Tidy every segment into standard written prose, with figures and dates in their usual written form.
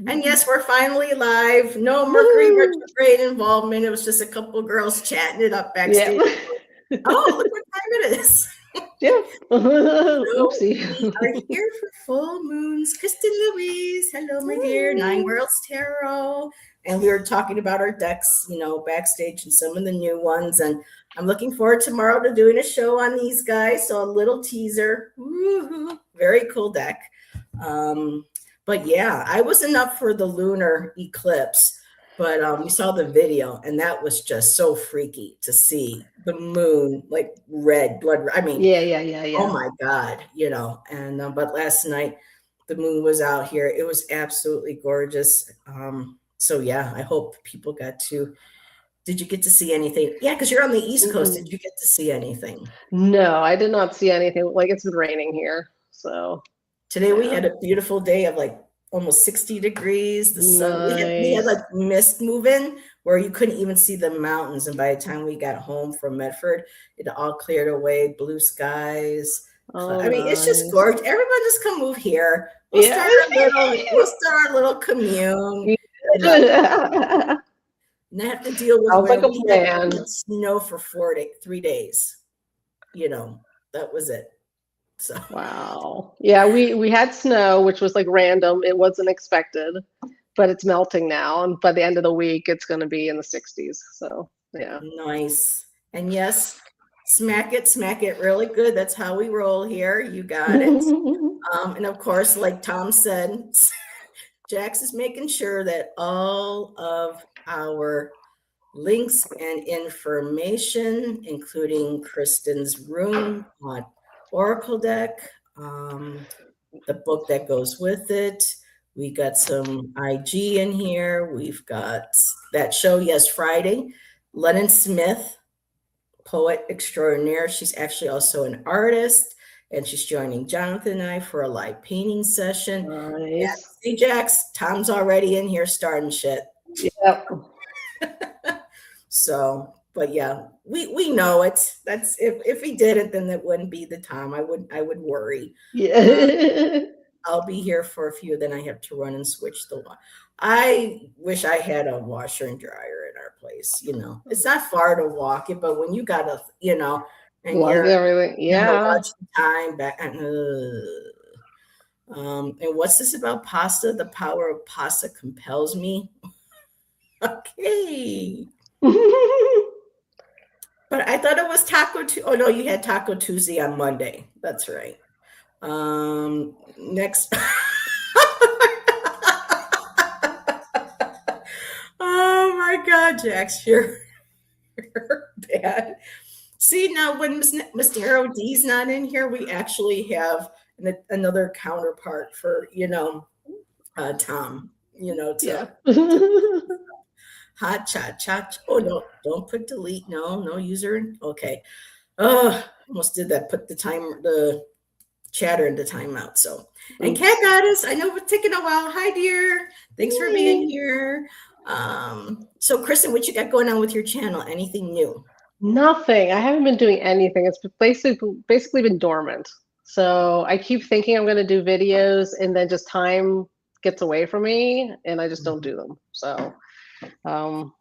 And yes, we're finally live. No Mercury retrograde involvement. It was just a couple of girls chatting it up Yeah. backstage. Oh, look what time it is. Yeah. So Oopsie. we are here for full moons. Kristen Louise. Hello, my dear. Nine Worlds Tarot. And we were talking about our decks, backstage and some of the new ones. And I'm looking forward tomorrow to doing a show on these guys. So a little teaser. Woo-hoo. Very cool deck. But yeah, I wasn't up for the lunar eclipse, but we saw the video and that was just so freaky to see the moon like red blood. I mean, oh Yeah. my God, and but last night the moon was out here. It was absolutely gorgeous. So yeah, I hope people got to. Did you get to see anything? Yeah, because you're on the East Coast. Did you get to see anything? No, I did not see anything. Like, it's been raining here, so Today we yeah. had a beautiful day of like almost 60 degrees. The sun, we had Nice. like mist moving where you couldn't even see the mountains. And by the time we got home from Medford, it all cleared away, blue skies. Oh, I mean, it's just nice. gorgeous. Everyone just come move here. Yeah. We'll start our little commune. Not have to deal with Sounds where like a we plan. had snow for 3 days. That was it. So Wow. Yeah, we had snow, which was like random. It wasn't expected, but it's melting now. And by the end of the week, it's going to be in the 60s. So, yeah. nice. And yes, smack it really good. That's how we roll here. You got it. And of course, like Tom said, Jax is making sure that all of our links and information, including Kristen's room on Oracle deck, the book that goes with it. We got some IG in here. We've got that show, yes, Friday. Lennon Smith, poet extraordinaire. She's actually also an artist, and she's joining Jonathan and I for a live painting session. Nice. See, Jax, Tom's already in here starting shit. Yep. So, but yeah, we know it. That's if he didn't, then it wouldn't be the Tom. I would worry. Yeah. I'll be here for a few, then I have to run and switch the water. I wish I had a washer and dryer in our place. It's not far to walk it, but when you got and Love you're everything. Yeah. watching time back. And what's this about pasta? The power of pasta compels me. Okay. But I thought it was Taco Tuesday. Oh no, you had Taco Tuesday on Monday. That's right. Next. Oh my God, Jax, you're bad. See, now when Mr. Hero D's not in here, we actually have another counterpart for Tom. Yeah. Hot chat. Oh no, don't put delete. No user. Okay. Oh, almost did that. Put the chatter into timeout. So, and Cat Goddess, I know it's taking a while. Hi, dear. Thanks for being here. So Kristen, what you got going on with your channel? Anything new? Nothing. I haven't been doing anything. It's basically been dormant. So I keep thinking I'm going to do videos, and then just time gets away from me, and I just don't do them. So I'm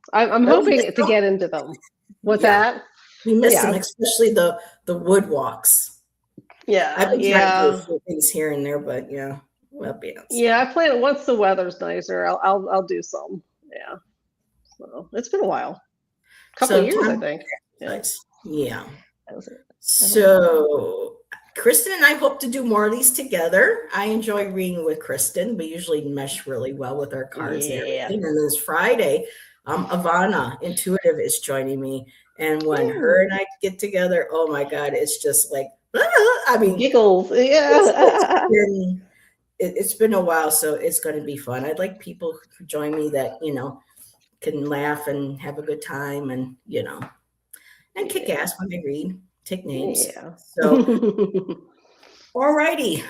hoping to get into them. What's that? We miss them, especially the wood walks. Yeah, I've been trying to do a few things here and there, but yeah, well, I plan it once the weather's nicer. I'll do some. Yeah, so it's been a while, couple of years, I think. Yeah. So Kristen and I hope to do more of these together. I enjoy reading with Kristen. We usually mesh really well with our cards and everything. And this Friday, Ivana Intuitive is joining me. And when her and I get together, oh my God, it's just like, I mean, giggles. Yeah. It's been a while, so it's going to be fun. I'd like people who join me that, can laugh and have a good time and, and kick ass when they read, take names. Yeah. So, all righty.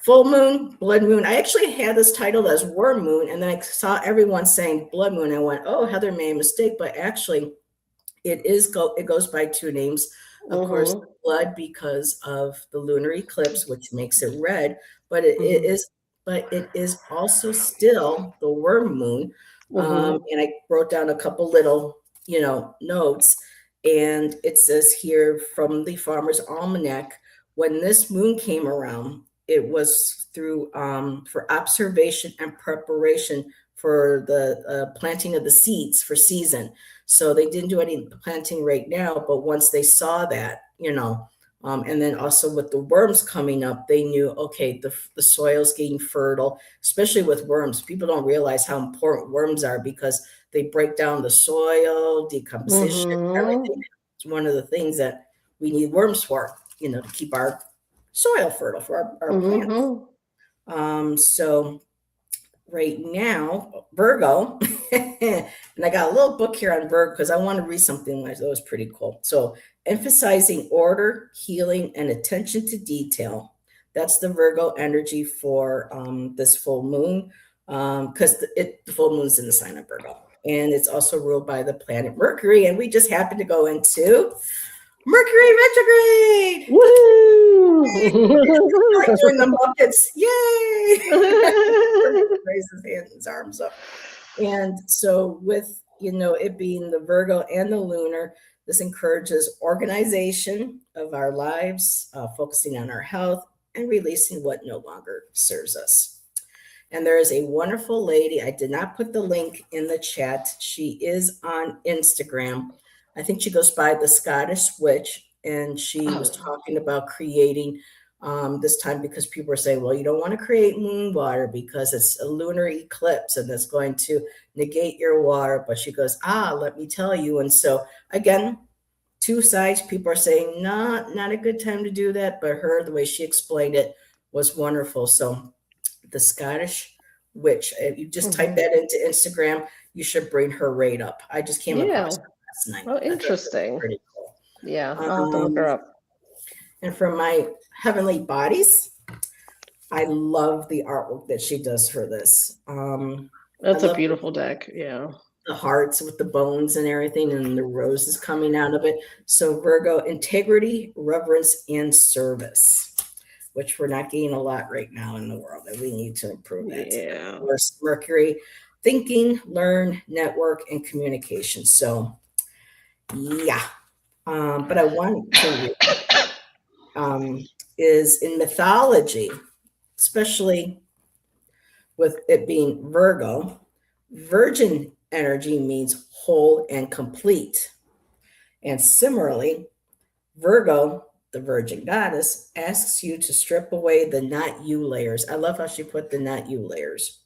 Full moon, blood moon. I actually had this titled as worm moon, and then I saw everyone saying blood moon. I went, oh, Heather made a mistake, but actually it goes by two names. Of course, blood because of the lunar eclipse, which makes it red, but it is but it is also still the worm moon. And I wrote down a couple little, notes. And it says here from the Farmer's Almanac, when this moon came around, it was through for observation and preparation for the planting of the seeds for season. So they didn't do any planting right now, but once they saw that, and then also with the worms coming up, they knew, okay, the soil's getting fertile, especially with worms. People don't realize how important worms are because they break down the soil, decomposition, everything. It's one of the things that we need worms for, to keep our soil fertile for our plants. So right now, Virgo, and I got a little book here on Virgo because I want to read something that was pretty cool. So emphasizing order, healing, and attention to detail. That's the Virgo energy for this full moon, because the full moon's in the sign of Virgo. And it's also ruled by the planet Mercury. And we just happened to go into Mercury Retrograde. Woo! Like doing the Muppets. Yay! Raise his hands and his arms up. And so with, it being the Virgo and the lunar, this encourages organization of our lives, focusing on our health and releasing what no longer serves us. And there is a wonderful lady. I did not put the link in the chat. She is on Instagram. I think she goes by the Scottish Witch. And she was talking about creating this time because people were saying, well, you don't want to create moon water because it's a lunar eclipse and that's going to negate your water. But she goes, let me tell you. And so again, two sides. People are saying, not a good time to do that. But the way she explained it was wonderful. So the Scottish Witch, if you just type that into Instagram, you should bring her right up. I just came across her last night. Oh, interesting. Pretty cool. Yeah, I'll have to look her up. And for my heavenly bodies, I love the artwork that she does for this. That's a beautiful deck. Yeah. The hearts with the bones and everything, and the roses coming out of it. So Virgo, integrity, reverence, and service, which we're not getting a lot right now in the world, that we need to improve that. Yeah. Of course, Mercury, thinking, learn, network, and communication. So, yeah. But I want to read, is in mythology, especially with it being Virgo, virgin energy means whole and complete. And similarly, Virgo, the virgin goddess, asks you to strip away the not you layers. I love how she put the not you layers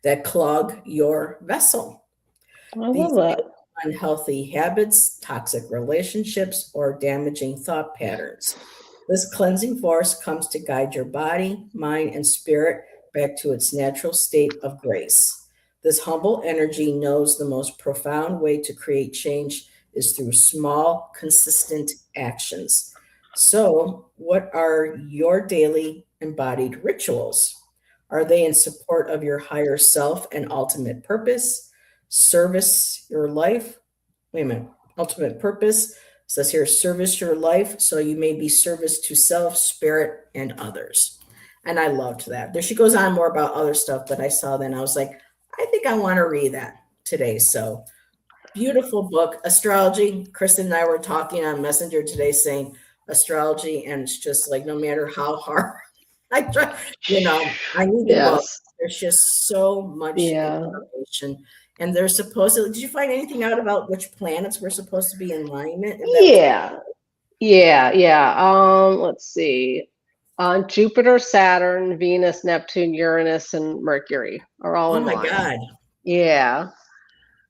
that clog your vessel. I love that. Unhealthy habits, toxic relationships, or damaging thought patterns. This cleansing force comes to guide your body, mind, and spirit back to its natural state of grace. This humble energy knows the most profound way to create change is through small, consistent actions. So, what are your daily embodied rituals? Are they in support of your higher self and ultimate purpose? Service your life? Wait a minute. Ultimate purpose says here, service your life so you may be service to self, spirit, and others. And I loved that. There she goes on more about other stuff, but I saw that and I was like, I think I want to read that today. So beautiful book, astrology. Kristen and I were talking on Messenger today saying astrology, and it's just like, no matter how hard I try, I need the book. There's just so much information. And they're supposedly, did you find anything out about which planets were supposed to be in alignment? Let's see. Jupiter, Saturn, Venus, Neptune, Uranus, and Mercury are all in line. Oh my God. Yeah.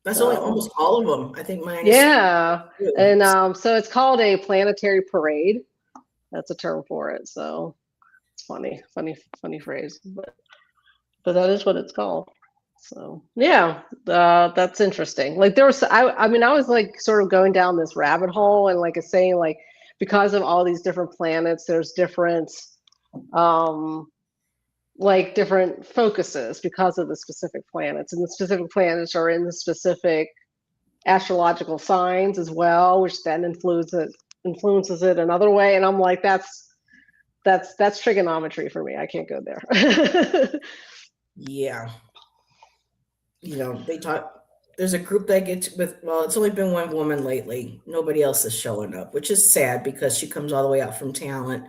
That's only almost all of them. I think mine is and so it's called a planetary parade. That's a term for it. So it's funny phrase. But that is what it's called. So that's interesting. Like there was, I was like sort of going down this rabbit hole and like saying like because of all these different planets, there's different like different focuses because of the specific planets, and the specific planets are in the specific astrological signs as well, which then influences it another way. And I'm like, that's that's trigonometry for me. I can't go there. Yeah. They talk. There's a group that gets with. Well, it's only been one woman lately. Nobody else is showing up, which is sad because she comes all the way out from Talent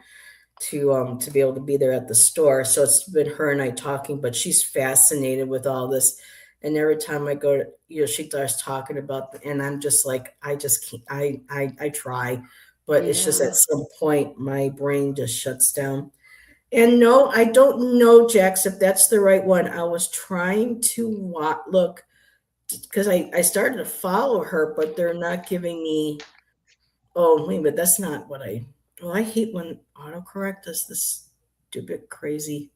to be able to be there at the store. So it's been her and I talking, but she's fascinated with all this. And every time I go to, she starts talking about, and I'm just like, I just can't. I try, but it's just at some point my brain just shuts down. And no, I don't know, Jax, if that's the right one. I was trying to look because I started to follow her, but they're not giving me. Oh, wait, but that's not what I. Oh, I hate when autocorrect does this stupid, crazy.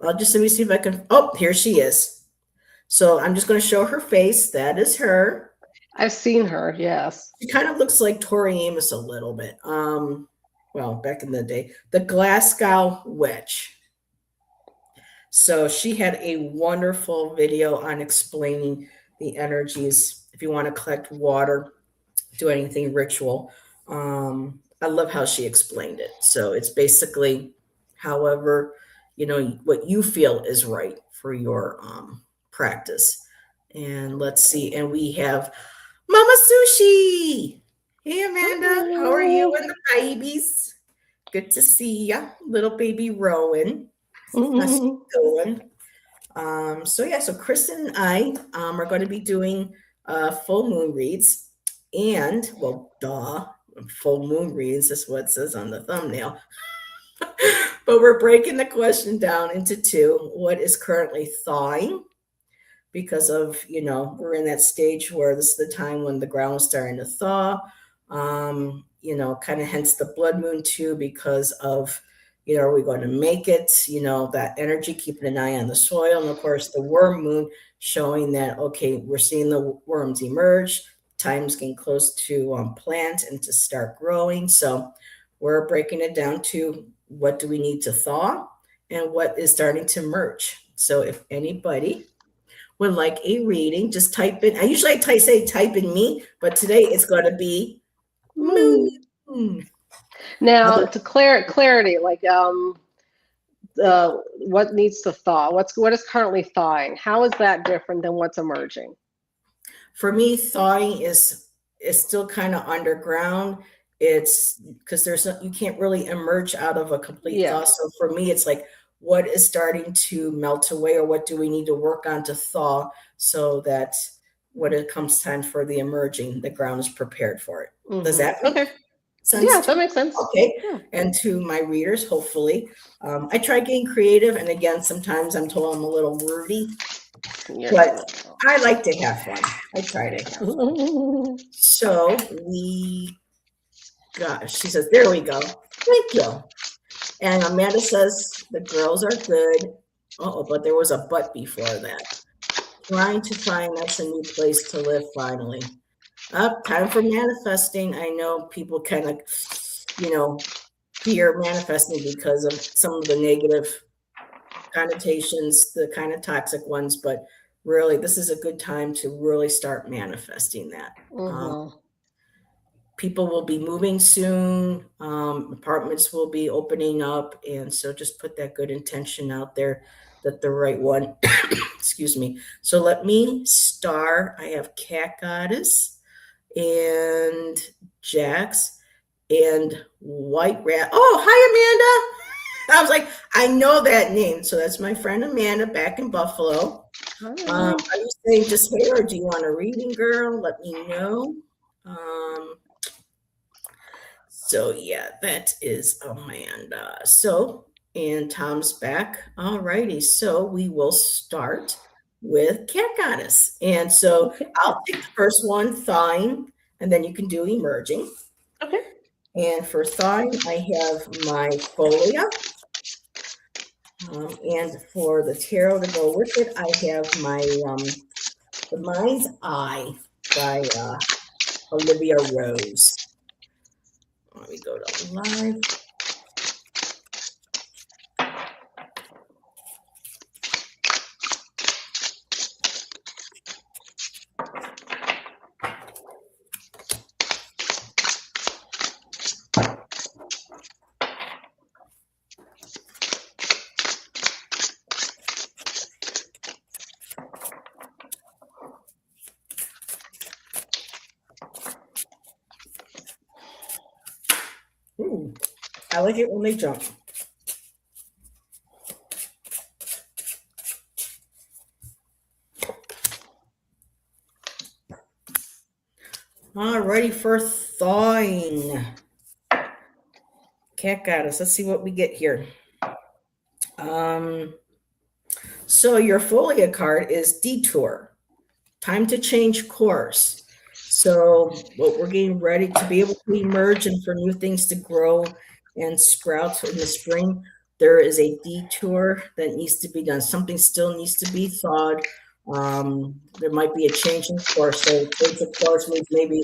Let me see if I can. Oh, here she is. So I'm just going to show her face. That is her. I've seen her. Yes. She kind of looks like Tori Amos a little bit. Well, back in the day, the Glasgow Witch. So she had a wonderful video on explaining the energies. If you want to collect water, do anything ritual. I love how she explained it. So it's basically, however, what you feel is right for your practice. And let's see. And we have Mama Sushi. Hey, Amanda. How are you and the babies? Good to see ya. Little baby Rowan. How's she doing? So Kristen and I are going to be doing full moon reads. And, well, full moon reads is what it says on the thumbnail. But we're breaking the question down into two. What is currently thawing? Because of, we're in that stage where this is the time when the ground is starting to thaw. Kind of hence the blood moon too, because of, are we going to make it? That energy, keeping an eye on the soil. And of course, the worm moon showing that, okay, we're seeing the worms emerge. Time's getting close to plant and to start growing. So we're breaking it down to what do we need to thaw and what is starting to emerge. So if anybody would like a reading, just type in. I usually say type in me, but today it's going to be moon. Now, to clarity, like what needs to thaw? What is currently thawing? How is that different than what's emerging? For me, thawing is still kind of underground. It's because you can't really emerge out of a complete thaw. So for me, it's like, what is starting to melt away, or what do we need to work on to thaw so that when it comes time for the emerging, the ground is prepared for it. Does that make sense? Yeah, that makes sense. Okay. Yeah. And to my readers, hopefully, I try getting creative. And again, sometimes I'm told I'm a little wordy, but I like to have fun. I try to have fun. So she says, there we go. Thank you. And Amanda says the girls are good. But there was a but before that. Trying to find us a new place to live finally. Time for manifesting. I know people kind of, fear manifesting because of some of the negative connotations, the kind of toxic ones. But really, this is a good time to really start manifesting that. People will be moving soon. Apartments will be opening up. And so just put that good intention out there that the right one, excuse me. So let me start. I have Cat Goddess and Jax and White Rat. Oh, hi, Amanda. I was like, I know that name. So that's my friend Amanda back in Buffalo. Are you saying just hey, or do you want a reading, girl? Let me know. So yeah, that is Amanda. So, and Tom's back. All righty. So we will start with Cat Goddess. And so I'll take the first one, thawing, and then you can do emerging. Okay. And for thawing, I have my folia. And for the tarot to go with it, I have my The Mind's Eye by Olivia Rose. Let me go to live. Ooh, I like it when they jump. All righty, for thawing. Cat goddess. Let's see what we get here. So your Folia card is detour. Time to change course. So what we're getting ready to be able to emerge and for new things to grow and sprout in the spring. There is a detour that needs to be done. Something still needs to be thawed. There might be a change in course. So change of course means maybe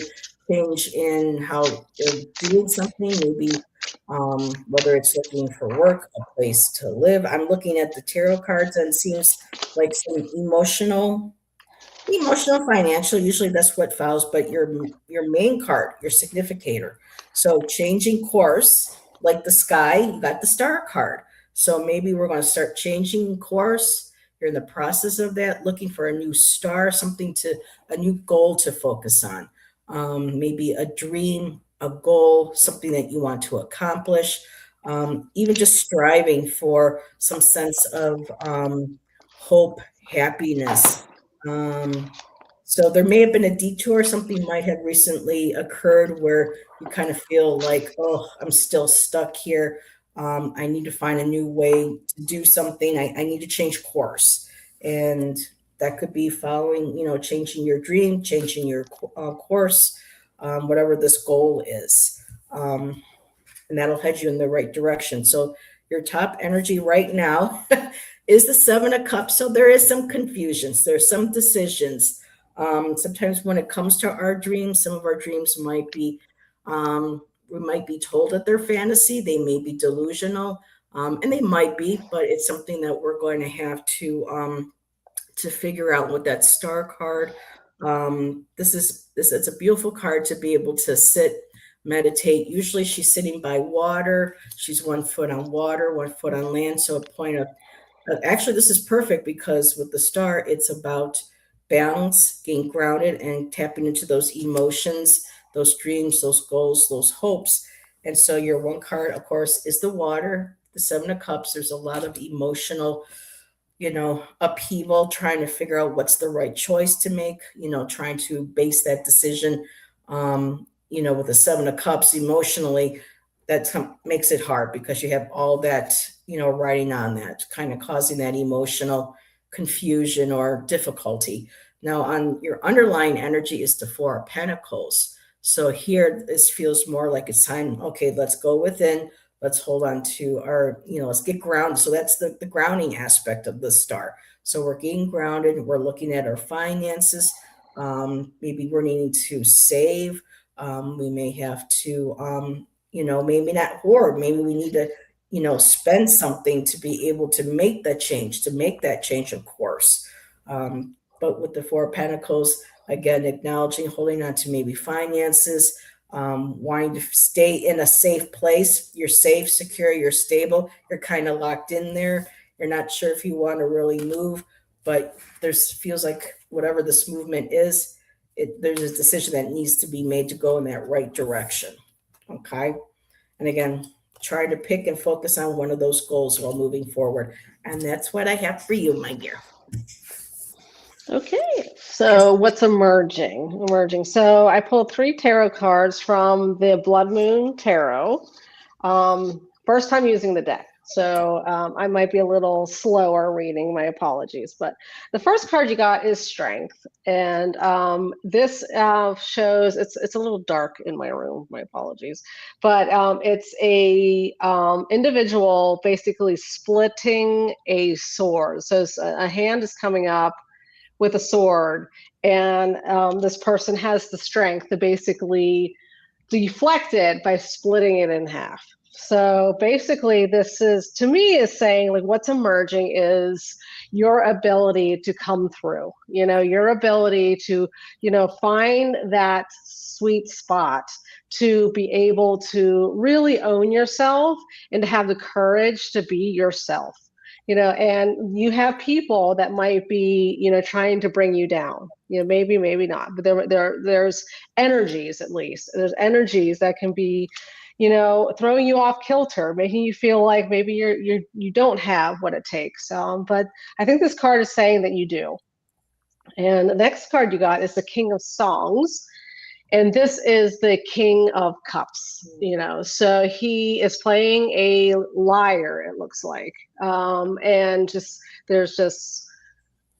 change in how you're doing something, maybe whether it's looking for work, a place to live. I'm looking at the tarot cards and it seems like some emotional, financial, usually that's what follows, but your main card, your significator. So changing course, like the sky, you got the star card. So maybe we're going to start changing course. You're in the process of that, looking for a new star, a new goal to focus on. Maybe a dream, a goal, something that you want to accomplish. Even just striving for some sense of hope, happiness, so there may have been a detour. Something might have recently occurred where you kind of feel like, oh, I'm still stuck here. I need to find a new way to do something. I need to change course. And that could be following, changing your dream, changing your course, whatever this goal is. And that'll head you in the right direction. So your top energy right now is the Seven of Cups. So there is some confusions. There's some decisions. Sometimes when it comes to our dreams, some of our dreams might be, we might be told that they're fantasy. They may be delusional, and they might be, but it's something that we're going to have to figure out with that star card. This it's a beautiful card to be able to sit, meditate. Usually she's sitting by water. She's 1 foot on water, 1 foot on land. So a point of actually this is perfect because with the star, it's about balance, getting grounded and tapping into those emotions, those dreams, those goals, those hopes. And so your one card, of course, is the water, the Seven of Cups. There's a lot of emotional upheaval, trying to figure out what's the right choice to make, trying to base that decision, with the Seven of Cups emotionally, that makes it hard because you have all that, writing on that, kind of causing that emotional confusion or difficulty. Now, on your underlying energy is the Four of Pentacles. So here, this feels more like it's time, okay, let's go within, let's hold on to our, let's get grounded. So that's the grounding aspect of the star. So we're getting grounded. We're looking at our finances. Maybe we're needing to save. We may have to, maybe not hoard. Maybe we need to, spend something to be able to make that change, of course. But with the Four of Pentacles, again, acknowledging, holding on to maybe finances, wanting to stay in a safe place. You're safe, secure, you're stable, you're kind of locked in there. You're not sure if you want to really move, but feels like whatever this movement is, there's a decision that needs to be made to go in that right direction. Okay. And again, try to pick and focus on one of those goals while moving forward. And that's what I have for you, my dear. Okay, so what's emerging? So I pulled 3 tarot cards from the Blood Moon Tarot. First time using the deck, so I might be a little slower reading, my apologies. But the first card you got is Strength, and this shows, it's a little dark in my room, my apologies. But it's a individual basically splitting a sword. So a hand is coming up with a sword, and this person has the strength to basically deflect it by splitting it in half. So basically this is, to me, is saying like what's emerging is your ability to come through, your ability to, find that sweet spot to be able to really own yourself and to have the courage to be yourself. And you have people that might be, trying to bring you down. Maybe not, but there's energies, at least. There's energies that can be, throwing you off kilter, making you feel like maybe you don't have what it takes. But I think this card is saying that you do. And the next card you got is the King of Songs. And this is the King of Cups, so he is playing a lyre, it looks like. And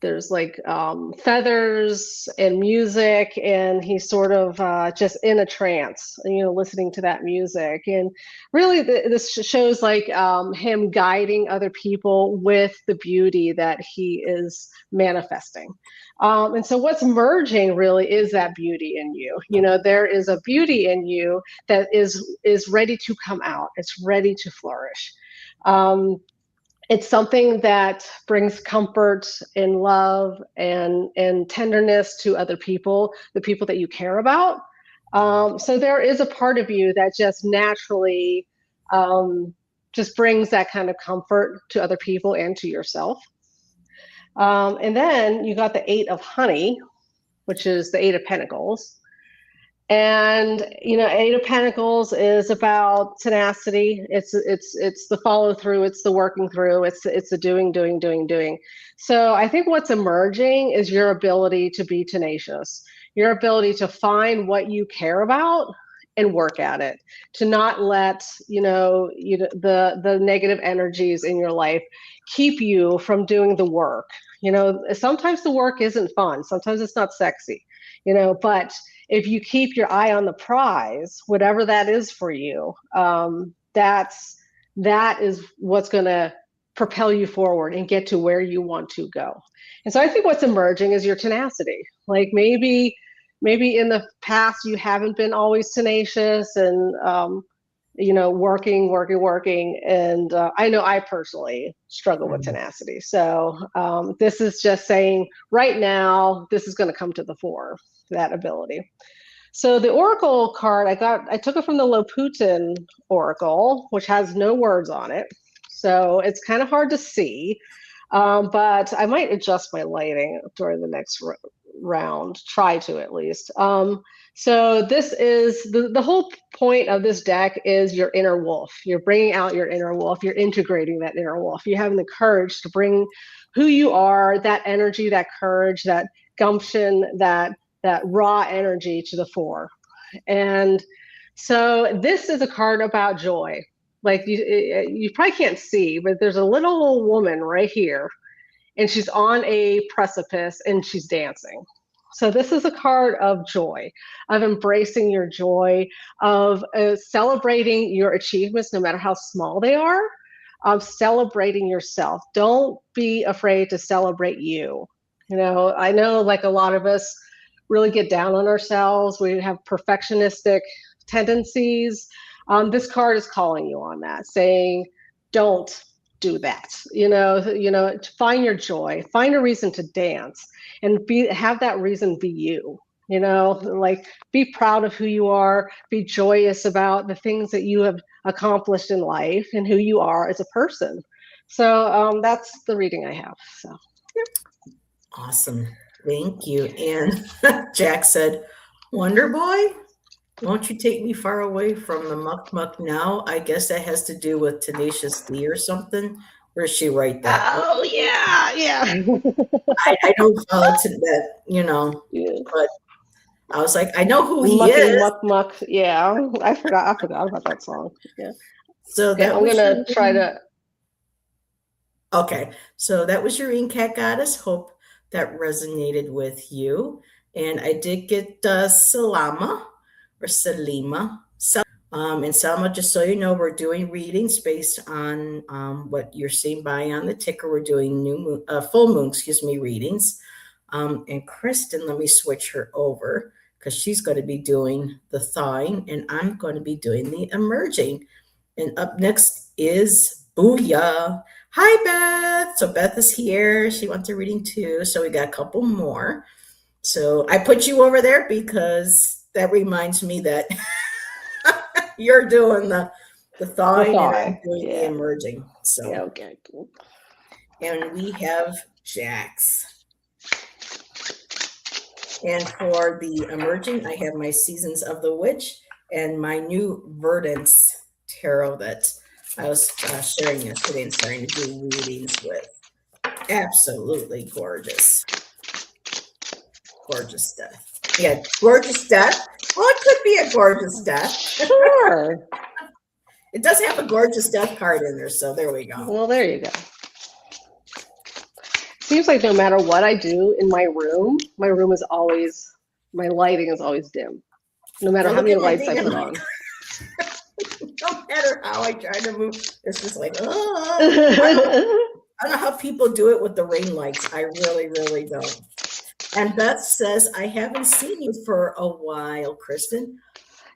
there's like feathers and music, and he's sort of just in a trance, listening to that music. And really this shows like him guiding other people with the beauty that he is manifesting. And so what's merging really is that beauty in you. There is a beauty in you that is ready to come out. It's ready to flourish. It's something that brings comfort and love and tenderness to other people, the people that you care about. So there is a part of you that just naturally just brings that kind of comfort to other people and to yourself. And then you got the 8 of Honey, which is the 8 of Pentacles. And 8 of Pentacles is about tenacity. It's the follow through. It's the working through. It's the doing. So I think what's emerging is your ability to be tenacious, your ability to find what you care about and work at it, to not let the negative energies in your life keep you from doing the work. Sometimes the work isn't fun. Sometimes it's not sexy. But if you keep your eye on the prize, whatever that is for you, that is what's going to propel you forward and get to where you want to go. And so I think what's emerging is your tenacity. Like maybe in the past you haven't been always tenacious and working. And I know I personally struggle with tenacity. So this is just saying right now, this is going to come to the fore, that ability. So the Oracle card, I took it from the Loputin Oracle, which has no words on it. So it's kind of hard to see, but I might adjust my lighting during the next round, try to at least. So this is the whole point of this deck is your inner wolf. You're bringing out your inner wolf. You're integrating that inner wolf. You're having the courage to bring who you are, that energy, that courage, that gumption, that raw energy to the fore. And so this is a card about joy. Like you probably can't see, but there's a little woman right here, and she's on a precipice and she's dancing. So this is a card of joy, of embracing your joy, of celebrating your achievements, no matter how small they are, of celebrating yourself. Don't be afraid to celebrate you. I know like a lot of us really get down on ourselves. We have perfectionistic tendencies. This card is calling you on that, saying, don't do that. Find your joy, find a reason to dance, and have that reason be you. Like be proud of who you are, be joyous about the things that you have accomplished in life and who you are as a person. So that's the reading I have. So yeah. Awesome. Thank you. And Jack said, Wonder Boy, won't you take me far away from the muck now? I guess that has to do with Tenacious D or something. Where does she write that? Oh, yeah. I don't follow to that, Yeah. but I was like, I know who he is. Muck. Yeah, I forgot about that song. Yeah. So that I'm gonna try to. Okay, so that was your Cat Goddess. Hope that resonated with you. And I did get Salima or Salima. And Salma, just so you know, we're doing readings based on what you're seeing by on the ticker. We're doing full moon, readings. And Kristen, let me switch her over because she's going to be doing the thawing and I'm going to be doing the emerging. And up next is Booyah. Hi, Beth. So Beth is here. She wants a reading too. So we got a couple more. So I put you over there because that reminds me that you're doing the thawing and I'm doing the emerging. So yeah, okay, cool. And we have Jax. And for the emerging, I have my Seasons of the Witch. And my new Verdance tarot that I was sharing yesterday and starting to do readings with. Absolutely gorgeous. Gorgeous death. Yeah, gorgeous death. Well, it could be a gorgeous death. Sure. It does have a gorgeous death card in there, so there we go. Well, there you go. Seems like no matter what I do in my room is always, my lighting is always dim. No matter how many lights I put on. No matter how I try to move, it's just like, oh. I don't know how people do it with the ring lights. I really, really don't. And Beth says, I haven't seen you for a while, Kristen.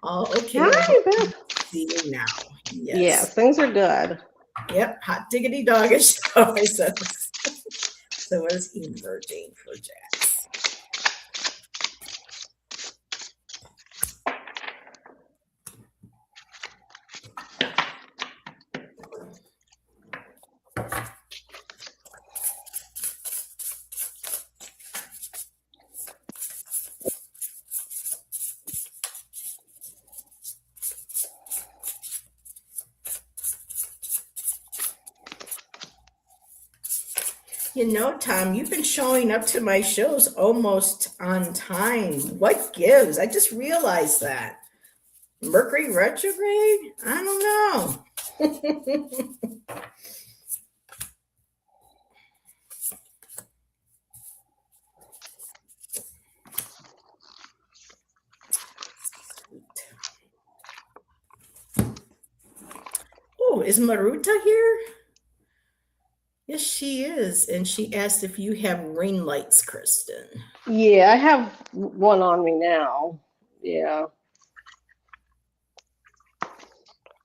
Oh, okay. Hi, Beth. See you now. Yes. Yeah, things are good. Yep, hot diggity doggish. So what is emerging for Jax? You know, Tom, you've been showing up to my shows almost on time. What gives? I just realized that. Mercury Retrograde? I don't know. Oh, is Maruta here? Yes, she is. And she asked if you have ring lights, Kristen. Yeah, I have one on me now. Yeah.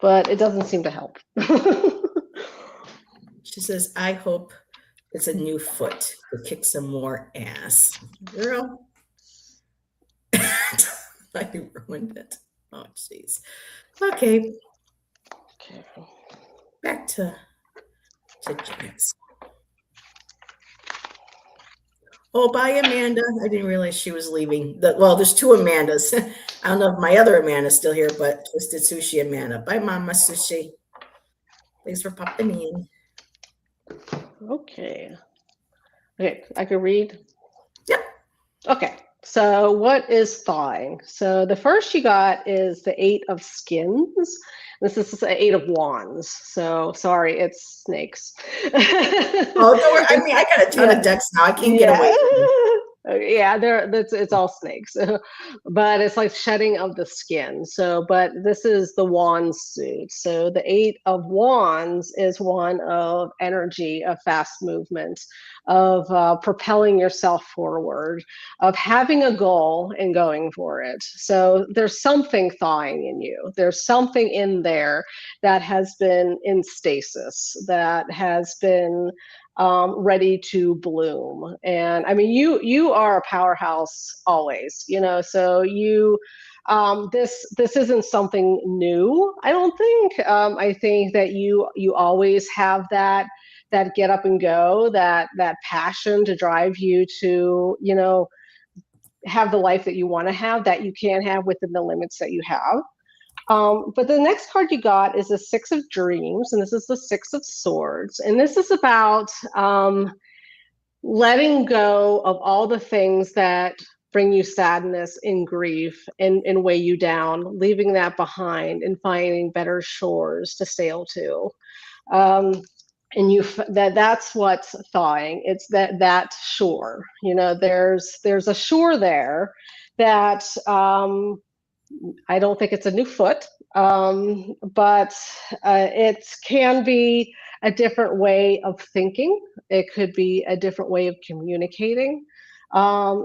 But it doesn't seem to help. She says, I hope it's a new foot to kick some more ass. Girl. I ruined it. Oh, jeez. Okay. Back to Jax. Oh, bye, Amanda. I didn't realize she was leaving. Well, there's two Amandas. I don't know if my other Amanda's still here, but Twisted Sushi Amanda. Bye, Mama Sushi. Thanks for popping in. Okay. Okay, I can read? Yep. Okay, so what is thawing? So the first you got is the 8 of Skins. This is the 8 of Wands. So sorry, it's snakes. Oh, don't worry. I mean, I got a ton of decks now. I can't get away from it. Yeah, it's all snakes, but it's like shedding of the skin. So, but this is the wand suit. So the 8 of Wands is one of energy, of fast movement, of propelling yourself forward, of having a goal and going for it. So there's something thawing in you. There's something in there that has been in stasis, that has been ready to bloom. And I mean, you are a powerhouse always, you know, so you this isn't something new, I don't think. I think that you always have that get up and go, that passion to drive you to, you know, have the life that you want to have, that you can have within the limits that you have. But the next card you got is the 6 of Dreams, and this is the 6 of Swords. And this is about letting go of all the things that bring you sadness and grief and weigh you down, leaving that behind and finding better shores to sail to. And that's what's thawing. It's that shore. You know, there's a shore there that I don't think it's a new foot, but it can be a different way of thinking. It could be a different way of communicating,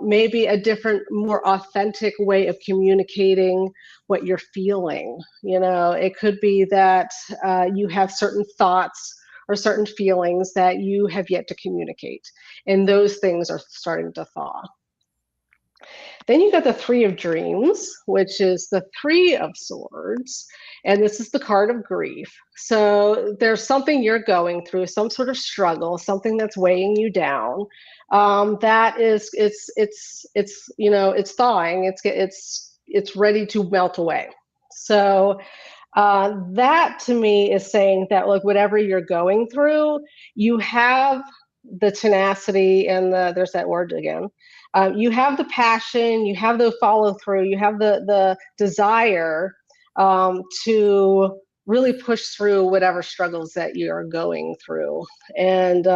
maybe a different, more authentic way of communicating what you're feeling. You know, it could be that you have certain thoughts or certain feelings that you have yet to communicate, and those things are starting to thaw. Then you got the 3 of Dreams, which is the 3 of Swords, and this is the card of grief. So there's something you're going through, some sort of struggle, something that's weighing you down. That is, it's you know, it's thawing. It's ready to melt away. So that to me is saying that like whatever you're going through, you have the tenacity and there's that word again. You have the passion, you have the follow through, you have the desire to really push through whatever struggles that you are going through. And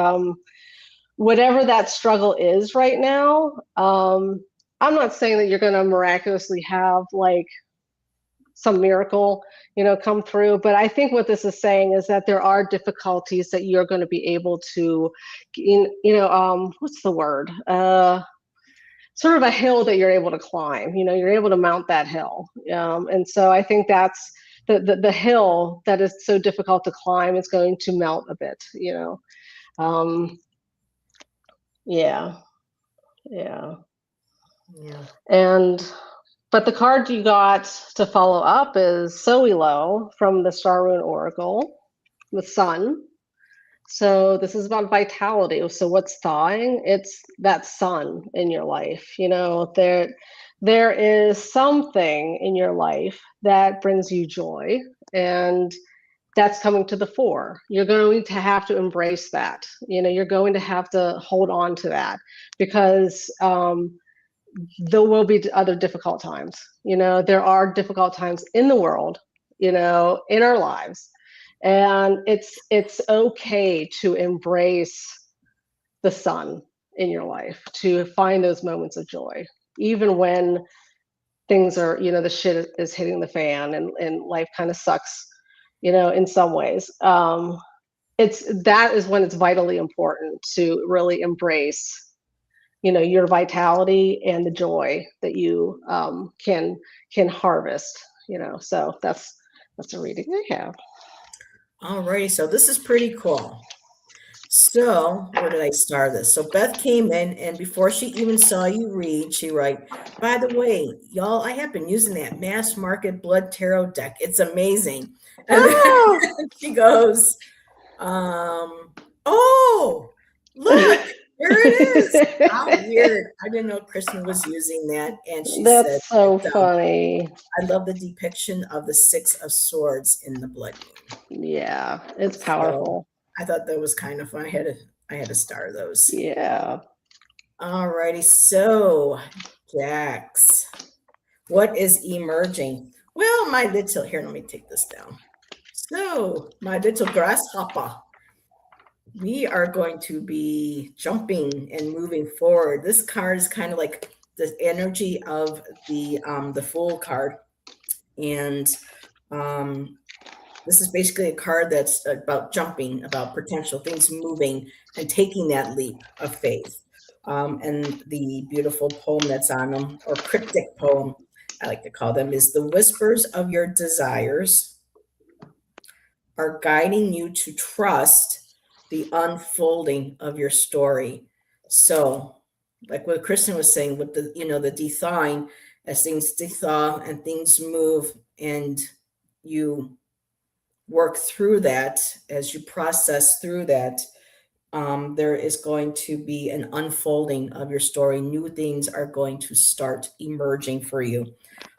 whatever that struggle is right now, I'm not saying that you're going to miraculously have like some miracle, come through. But I think what this is saying is that there are difficulties that you're going to be able to, what's the word? Sort of a hill that you're able to climb. You're able to mount that hill, and so I think that's the hill that is so difficult to climb is going to melt a bit. Yeah. And but the card you got to follow up is Soilo from the Star Rune Oracle, the Sun. So this is about vitality. So what's thawing? It's that sun in your life. There is something in your life that brings you joy, and that's coming to the fore. You're going to have to embrace that. You're going to have to hold on to that, because there will be other difficult times. There are difficult times in the world, in our lives. And it's okay to embrace the sun in your life, to find those moments of joy, even when things are, the shit is hitting the fan and life kind of sucks, in some ways. That is when it's vitally important to really embrace your vitality and the joy that you can harvest. So that's a reading I have. All righty, so this is pretty cool. So where did I start this? So Beth came in, and before she even saw you read, she wrote, by the way, y'all, I have been using that mass market blood tarot deck. It's amazing. And then she goes, oh, look, here it is. How weird. I didn't know Kristen was using that. And she That's said, so funny. I love the depiction of the 6 of Swords in the blood moon. Yeah, it's powerful. So I thought that was kind of fun. I had to star those. Yeah. All righty. So, Jax, what is emerging? Well, my little, here, let me take this down. So, my little grasshopper, we are going to be jumping and moving forward. This card is kind of like the energy of the Fool card. And this is basically a card that's about jumping, about potential things moving and taking that leap of faith. And the beautiful poem that's on them, or cryptic poem, I like to call them, is the whispers of your desires are guiding you to trust the unfolding of your story. So, like what Kristen was saying with the, the thawing, as things thaw and things move, and you work through that, as you process through that, there is going to be an unfolding of your story. New things are going to start emerging for you.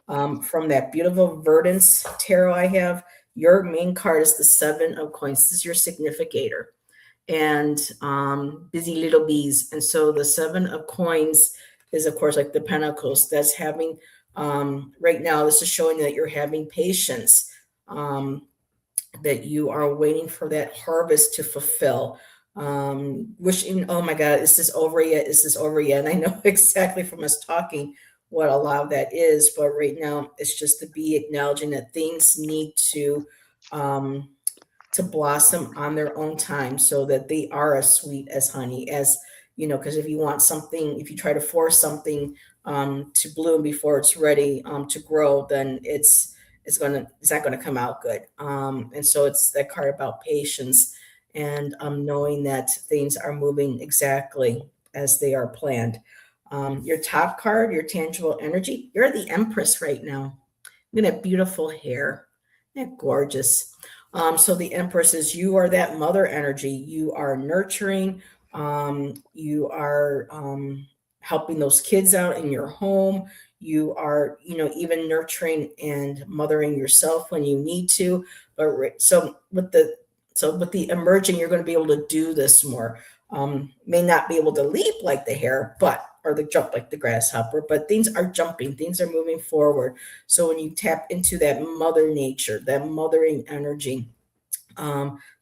From that beautiful Verdance tarot I have, your main card is the 7 of Coins. This is your significator, and busy little bees. And so the 7 of Coins is, of course, like the Pentacles. That's having, right now, this is showing that you're having patience, that you are waiting for that harvest to fulfill. Wishing, oh my God, is this over yet? Is this over yet? And I know exactly from us talking what a lot of that is, but right now it's just to be acknowledging that things need to blossom on their own time, so that they are as sweet as honey, as because if you want something, if you try to force something to bloom before it's ready to grow, then it's not gonna come out good. And so it's that card about patience and knowing that things are moving exactly as they are planned. Your top card, your tangible energy, you're the Empress right now. Look at that beautiful hair. Isn't that gorgeous? So the Empress is, you are that mother energy. You are nurturing. You are helping those kids out in your home. You are, even nurturing and mothering yourself when you need to. But so with the emerging, you're going to be able to do this more. May not be able to leap like the hare, or the jump like the grasshopper, but things are jumping, things are moving forward. So when you tap into that mother nature, that mothering energy,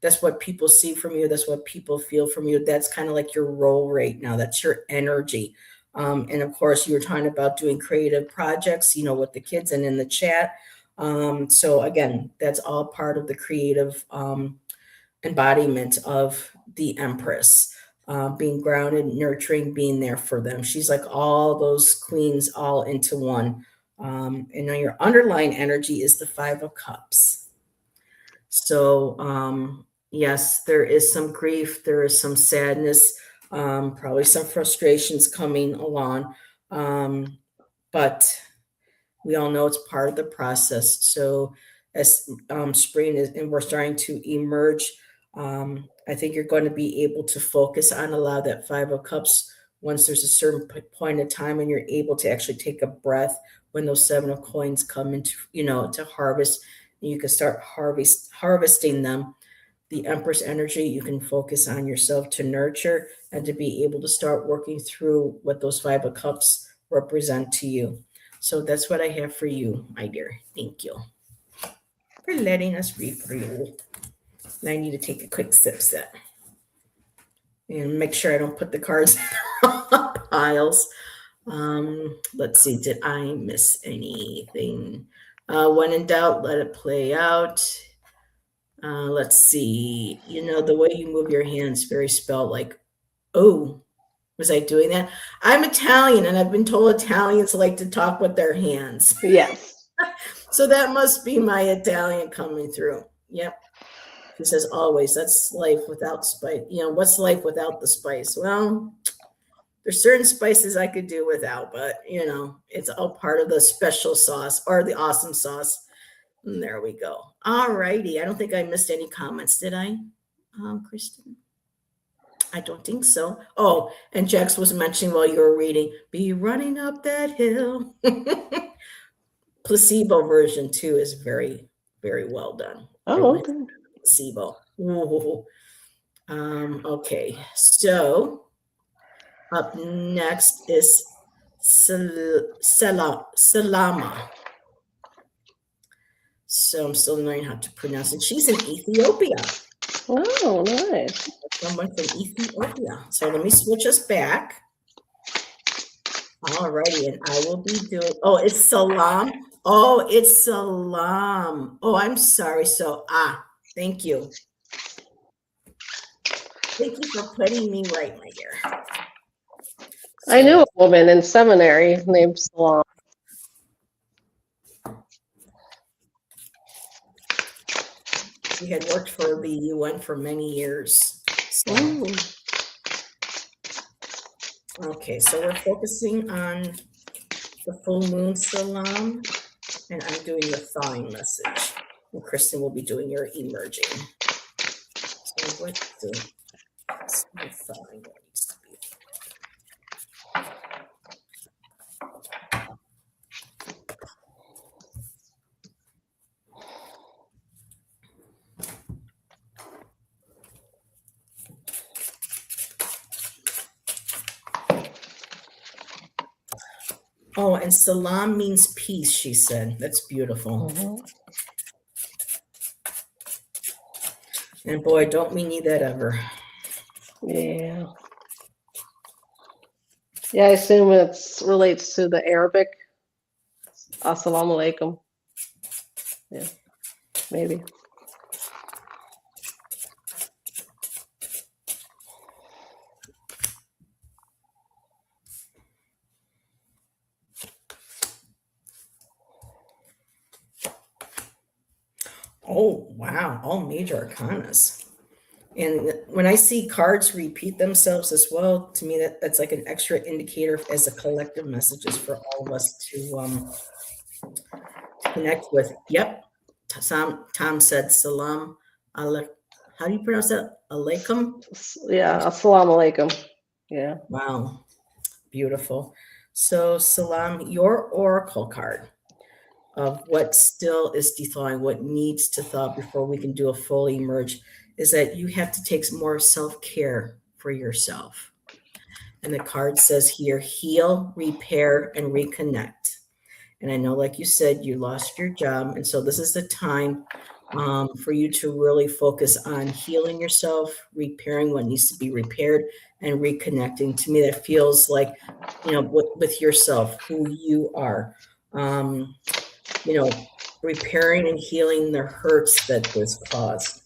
that's what people see from you. That's what people feel from you. That's kind of like your role right now. That's your energy. And of course, you were talking about doing creative projects, with the kids and in the chat. So again, that's all part of the creative embodiment of the Empress, being grounded, nurturing, being there for them. She's like all those queens all into one. And then your underlying energy is the Five of Cups. So, yes, there is some grief, there is some sadness, probably some frustrations coming along. But we all know it's part of the process. So as spring is, and we're starting to emerge, I think you're going to be able to focus on a lot of that Five of Cups once there's a certain point of time and you're able to actually take a breath when those Seven of Coins come into, to harvest. You can start harvesting them. The Empress energy, you can focus on yourself to nurture and to be able to start working through what those Five of Cups represent to you. So that's what I have for you, my dear. Thank you for letting us read for you. And I need to take a quick sip and make sure I don't put the cards in the piles. Let's see, did I miss anything? When in doubt, let it play out. Let's see. The way you move your hands, very spelled like, oh, was I doing that? I'm Italian, and I've been told Italians like to talk with their hands. Yes. So that must be my Italian coming through. Yep. He says, always, that's life without spice. What's life without the spice? Well, there's certain spices I could do without, but, it's all part of the special sauce or the awesome sauce. And there we go. All righty. I don't think I missed any comments, did I, Kristen? I don't think so. Oh, and Jax was mentioning while you were reading, be running up that hill. Placebo version too is very, very well done. Oh, okay. Placebo. Ooh. Okay, so up next is Salama. So I'm still learning how to pronounce it. She's in Ethiopia. Oh, nice. Someone from Ethiopia. So let me switch us back. All righty, and I will be doing, it's Salam. Oh, it's Salam. Oh, I'm sorry. So, thank you. Thank you for putting me right, my dear. I knew a woman in seminary named Salam. She had worked for the UN for many years. So. Okay, so we're focusing on the full moon Salam, and I'm doing the thawing message. And Kristen will be doing your emerging. So what's the thawing that needs to be? Oh, and Salam means peace, she said. That's beautiful. Mm-hmm. And boy, don't we need that ever. Yeah. Yeah, I assume it relates to the Arabic. Assalamu alaikum. Yeah, maybe. Oh, wow. All major arcanas. And when I see cards repeat themselves as well, to me, that's like an extra indicator as a collective messages for all of us to connect with. Yep. Tom said salam alaikum. How do you pronounce that? Alaikum? Yeah, assalamu alaikum. Yeah. Wow. Beautiful. So, Salam, your oracle card of what still is thawing, what needs to thaw before we can do a full emerge, is that you have to take some more self-care for yourself. And the card says here, heal, repair, and reconnect. And I know, like you said, you lost your job. And so this is the time for you to really focus on healing yourself, repairing what needs to be repaired, and reconnecting. To me, that feels like, with yourself, who you are. Repairing and healing the hurts that this caused,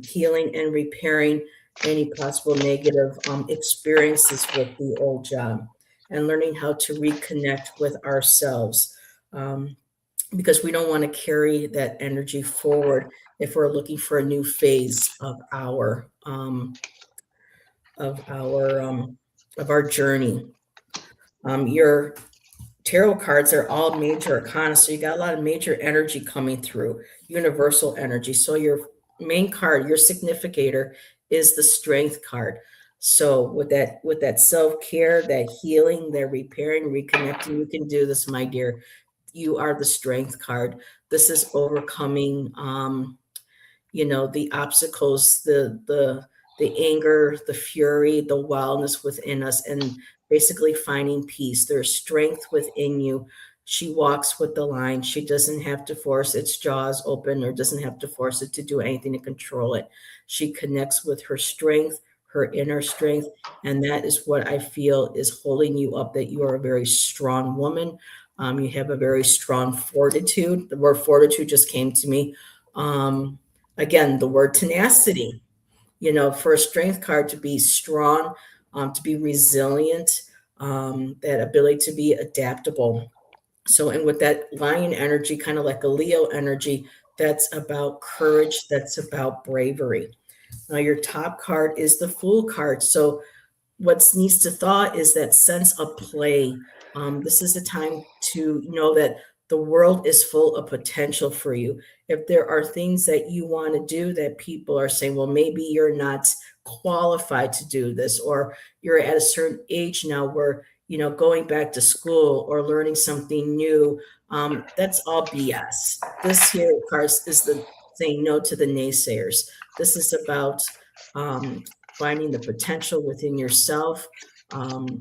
healing and repairing any possible negative experiences with the old job, and learning how to reconnect with ourselves, because we don't want to carry that energy forward if we're looking for a new phase of our journey. Your tarot cards are all major arcana, so you got a lot of major energy coming through, universal energy. So your main card, your significator, is the strength card. So with that self-care, that healing, that repairing, reconnecting, you can do this, my dear. You are the strength card. This is overcoming the obstacles, the anger, the fury, the wildness within us, and basically finding peace. There's strength within you. She walks with the line. She doesn't have to force its jaws open, or doesn't have to force it to do anything to control it. She connects with her strength, her inner strength, and that is what I feel is holding you up, that you are a very strong woman. You have a very strong fortitude. The word fortitude just came to me. Again, the word tenacity, for a strength card, to be strong, to be resilient, that ability to be adaptable. So, and with that lion energy, kind of like a Leo energy, that's about courage, that's about bravery. Now, your top card is the Fool card. So, what needs to thaw is that sense of play. This is a time to know that the world is full of potential for you. If there are things that you want to do that people are saying, well, maybe you're not qualified to do this, or you're at a certain age now where, going back to school or learning something new, that's all BS. This here, of course, is the saying no to the naysayers. This is about finding the potential within yourself, and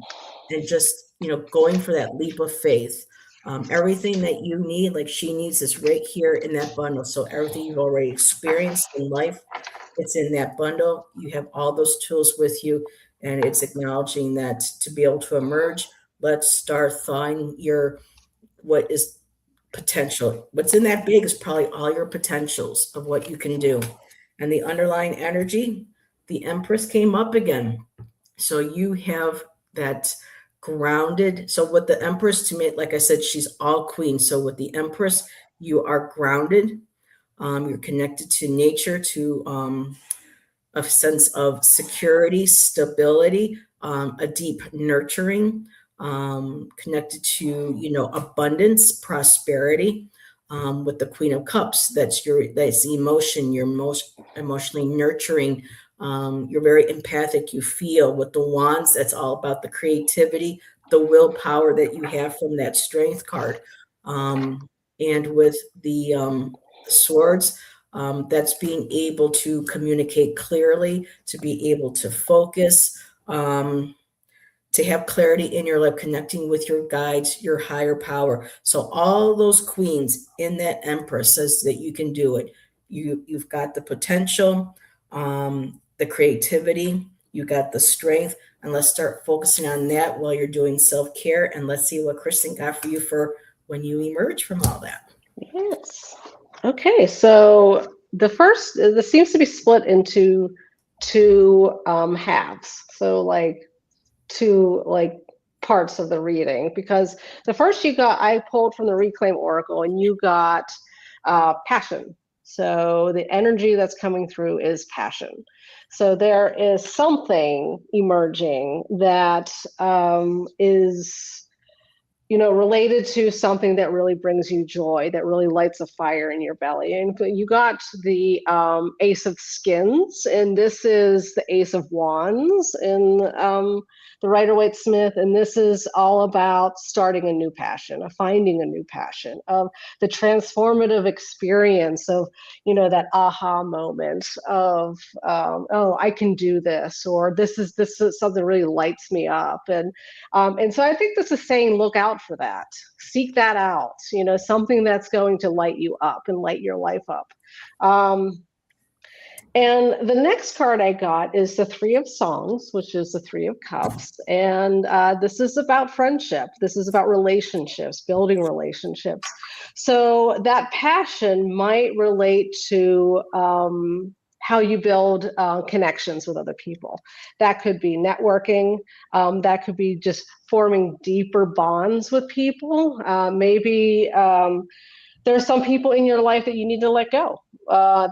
just going for that leap of faith. Everything that you need, like she needs, is right here in that bundle. So everything you've already experienced in life, it's in that bundle. You have all those tools with you, and it's acknowledging that to be able to emerge, let's start thawing what is potential. What's in that big is probably all your potentials of what you can do. And the underlying energy, the Empress came up again. So you have that grounded. So with the Empress, to me, like I said, she's all queen. So with the Empress, you are grounded. You're connected to nature, to a sense of security, stability, a deep nurturing, connected to abundance, prosperity. With the Queen of Cups, that's emotion. You're most emotionally nurturing. You're very empathic. You feel. With the Wands, that's all about the creativity, the willpower that you have from that strength card. And with the Swords, that's being able to communicate clearly, to be able to focus, to have clarity in your life, connecting with your guides, your higher power. So all those queens in that Empress says that you can do it. You've got the potential, the creativity, you got the strength, and let's start focusing on that while you're doing self-care. And let's see what Kristen got for you for when you emerge from all that. Yes. Okay, so this seems to be split into two halves. So like two parts of the reading, because the first I pulled from the Reclaim Oracle, and you got passion. So the energy that's coming through is passion. So there is something emerging that is related to something that really brings you joy, that really lights a fire in your belly. And you got the Ace of Skins, and this is the Ace of Wands in the Rider-Waite-Smith, and this is all about starting a new passion, of finding a new passion, of the transformative experience of, that aha moment of, oh, I can do this, or this is something that really lights me up. And so I think this is saying, look out for that, seek that out, something that's going to light you up and light your life up. And the next card I got is the Three of Songs, which is the Three of Cups. And this is about friendship. This is about relationships, building relationships. So that passion might relate to how you build connections with other people. That could be networking. That could be just forming deeper bonds with people. Maybe there are some people in your life that you need to let go.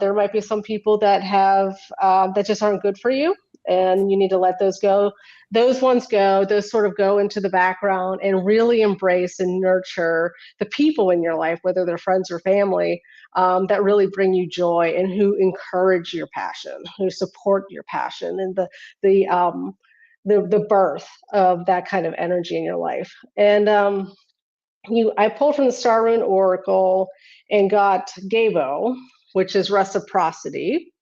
There might be some people that have that just aren't good for you, and you need to let those go. Those ones go. Those sort of go into the background, and really embrace and nurture the people in your life, whether they're friends or family, that really bring you joy and who encourage your passion, who support your passion, and the birth of that kind of energy in your life. And I pulled from the Star Rune Oracle and got Gabo, which is reciprocity.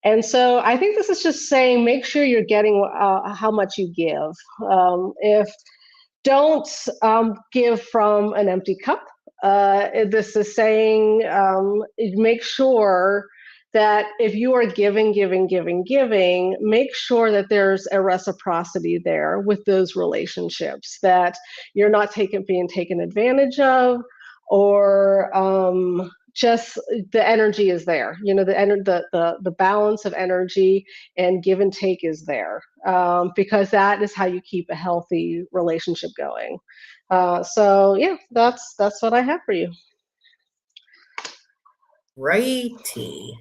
And so I think this is just saying, make sure you're getting how much you give. If don't give from an empty cup. This is saying, make sure that if you are giving, make sure that there's a reciprocity there with those relationships, that you're not being taken advantage of, or just the energy is there. The balance of energy and give and take is there, because that is how you keep a healthy relationship going. So yeah, that's what I have for you. Righty.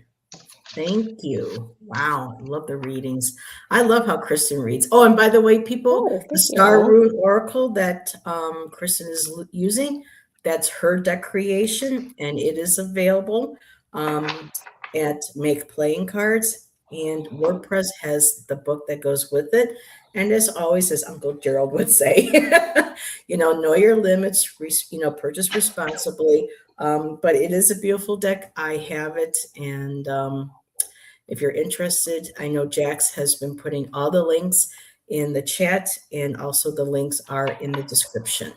Thank you. Wow, love the readings. I love how Kristen reads. Oh, and by the way, people, the Star Rune Oracle that Kristen is using, that's her deck creation, and it is available at Make Playing Cards, and WordPress has the book that goes with it. And as always, as Uncle Gerald would say, know your limits, purchase responsibly. But it is a beautiful deck. I have it, and if you're interested, I know Jax has been putting all the links in the chat, and also the links are in the description.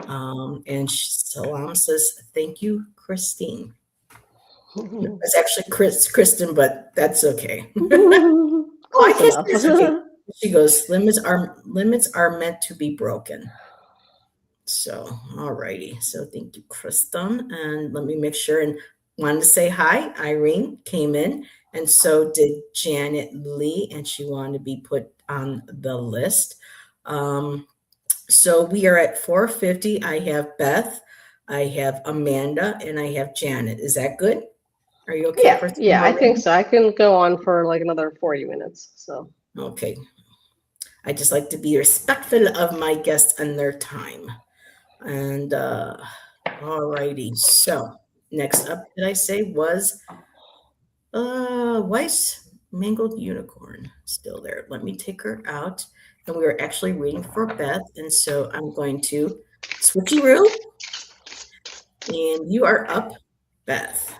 And Salam says, thank you, Christine. It's actually Kristen, but that's okay. Well, I guess it's okay. She goes, limits are meant to be broken. So, all righty. So thank you, Kristen. And let me make sure, and wanted to say hi. Irene came in, and so did Janet Lee, and she wanted to be put on the list. So we are at 4:50. I have Beth, I have Amanda, and I have Janet. Is that good? Are you okay? Yeah, I think so. I can go on for like another 40 minutes. So okay. I just like to be respectful of my guests and their time. And all righty. So next up, did I say, was Weiss Mangled Unicorn still there? Let me take her out. And we were actually reading for Beth. And so I'm going to switcheroo. And you are up, Beth.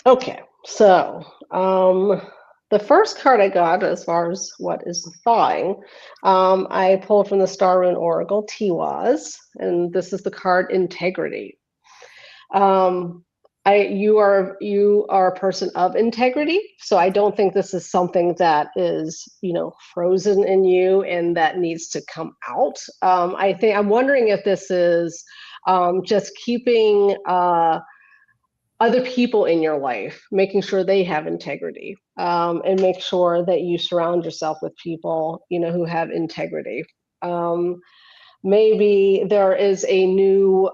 Okay, so the first card I got, as far as what is thawing, I pulled from the Star Rune Oracle, Tiwaz, and this is the card Integrity. You are a person of integrity, so I don't think this is something that is, frozen in you and that needs to come out. I'm wondering if this is just keeping other people in your life, making sure they have integrity, and make sure that you surround yourself with people, who have integrity. Maybe there is a new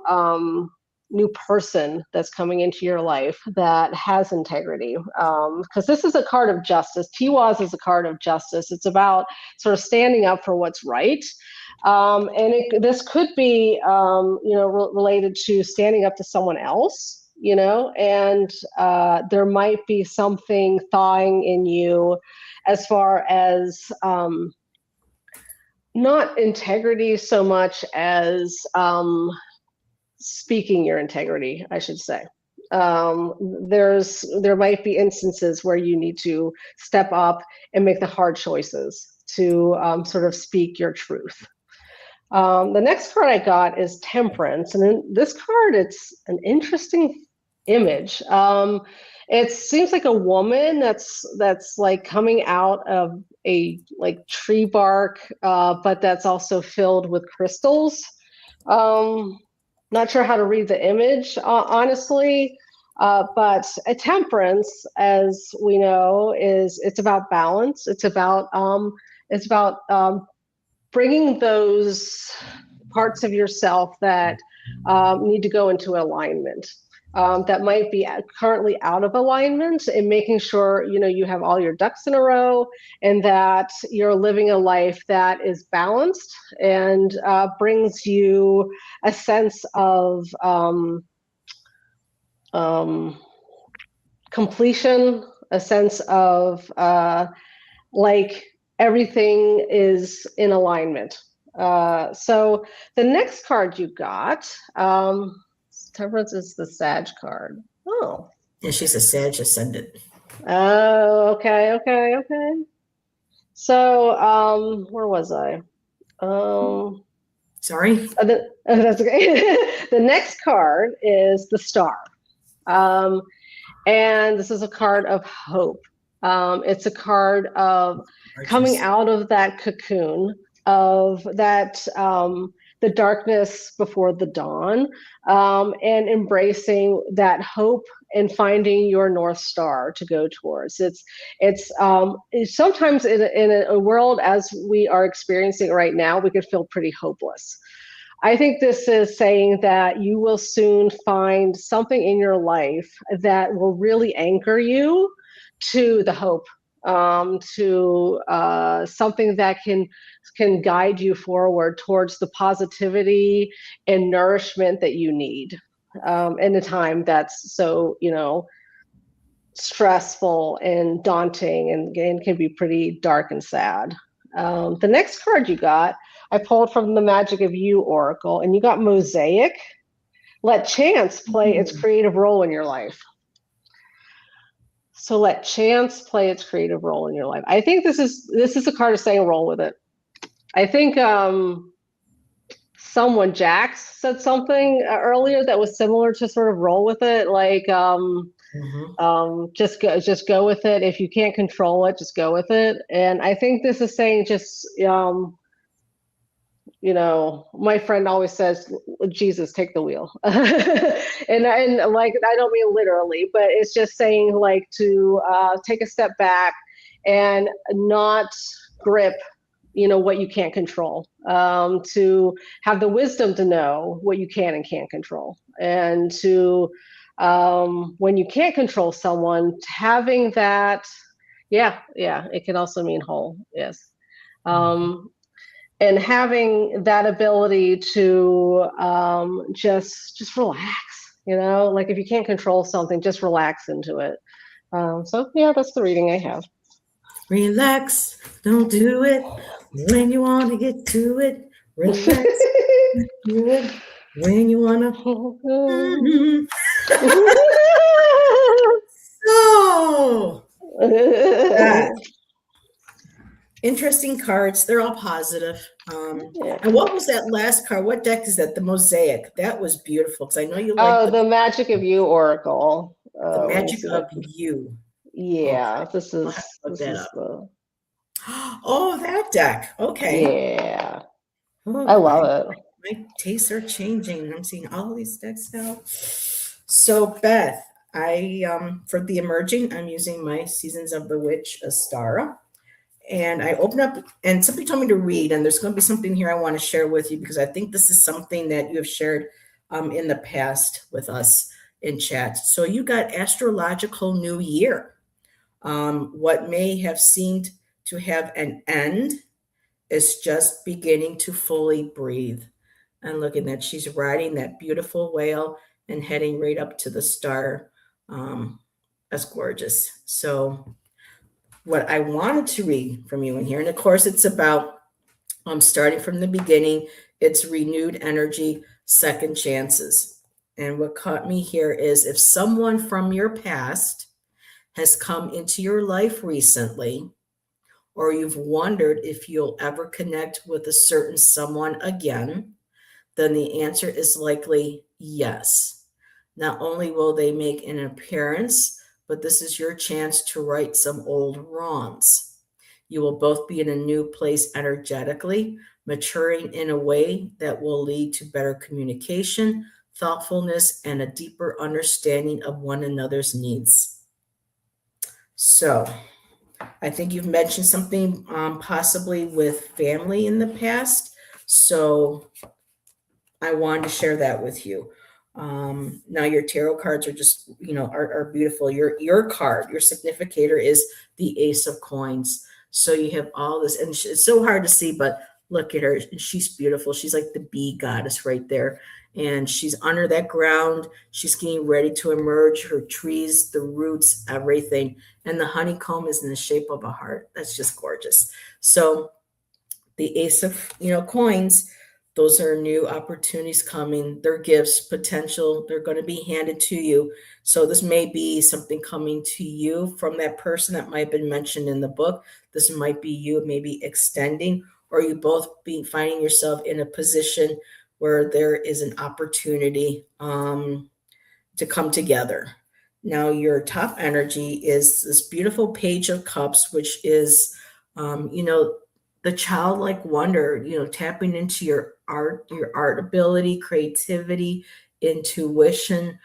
person that's coming into your life that has integrity, because this is a card of justice. Tiwaz is a card of justice. It's about sort of standing up for what's right. And this could be, related to standing up to someone else, and there might be something thawing in you as far as not integrity so much as speaking your integrity, I should say. There might be instances where you need to step up and make the hard choices to sort of speak your truth. The next card I got is Temperance, and in this card, it's an interesting image. It seems like a woman that's like coming out of a tree bark, but that's also filled with crystals. Not sure how to read the image, honestly, but a temperance, as we know, it's about balance. It's about bringing those parts of yourself that need to go into alignment, that might be currently out of alignment, and making sure you have all your ducks in a row and that you're living a life that is balanced and brings you a sense of completion, a sense of everything is in alignment. So the next card you got, Temperance, is the Sag card. Oh. Yeah, she's a Sag ascendant. Oh, okay. So, where was I? Sorry. That's okay. The next card is the Star. And this is a card of hope. It's a card of coming out of that cocoon, of that the darkness before the dawn, and embracing that hope and finding your North Star to go towards. It's sometimes in a world as we are experiencing right now, we could feel pretty hopeless. I think this is saying that you will soon find something in your life that will really anchor you to the hope, to something that can guide you forward towards the positivity and nourishment that you need in a time that's so stressful and daunting and can be pretty dark and sad. The next card you got, I pulled from the Magic of You Oracle, and you got Mosaic. Let chance play its creative role in your life. So let chance play its creative role in your life. I think this is a card of saying roll with it. I think Jax said something earlier that was similar to sort of roll with it, just go with it. If you can't control it, just go with it. And I think this is saying just my friend always says, Jesus, take the wheel. and I don't mean literally, but it's just saying to take a step back and not grip what you can't control, to have the wisdom to know what you can and can't control, and to when you can't control someone, having that, it can also mean whole, yes. And having that ability to just relax, if you can't control something, just relax into it. So that's the reading I have. Relax, don't do it when you want to get to it. Relax, do it when you want to. Oh, interesting cards. They're all positive. Yeah. And what was that last card? What deck is that? The Mosaic. That was beautiful because I know you like Oh, the Magic of You Oracle. the Let me magic see if I of can. you. Yeah, this I'll have to is look this that is up. the Oh, that deck. Okay. yeah. Oh, I love it. my tastes are changing. I'm seeing all these decks now. So, Beth, I for the emerging, I'm using my Seasons of the Witch Astara. And I open up, and somebody told me to read, and there's going to be something here I want to share with you because I think this is something that you have shared in the past with us in chat. So you got astrological new year. What may have seemed to have an end is just beginning to fully breathe. And look at that, she's riding that beautiful whale and heading right up to the star. That's gorgeous. So what I wanted to read from you in here, and of course it's about starting from the beginning, it's renewed energy, second chances. And what caught me here is if someone from your past has come into your life recently, or you've wondered if you'll ever connect with a certain someone again, then the answer is likely yes. Not only will they make an appearance, but this is your chance to right some old wrongs. You will both be in a new place energetically, maturing in a way that will lead to better communication, thoughtfulness, and a deeper understanding of one another's needs. So, I think you've mentioned something possibly with family in the past. So, I wanted to share that with you. Now your tarot cards are just, are beautiful. Your card, your significator is the Ace of Coins. So you have all this, and it's so hard to see, but look at her. She's beautiful. She's like the bee goddess right there. And she's under that ground. She's getting ready to emerge. Her trees, the roots, everything. And the honeycomb is in the shape of a heart. That's just gorgeous. So the Ace of Coins, those are new opportunities coming. They're gifts, potential. They're going to be handed to you. So this may be something coming to you from that person that might have been mentioned in the book. This might be you maybe extending, or you both be finding yourself in a position where there is an opportunity to come together. Now your top energy is this beautiful Page of Cups, which is the childlike wonder, tapping into your art ability, creativity, intuition,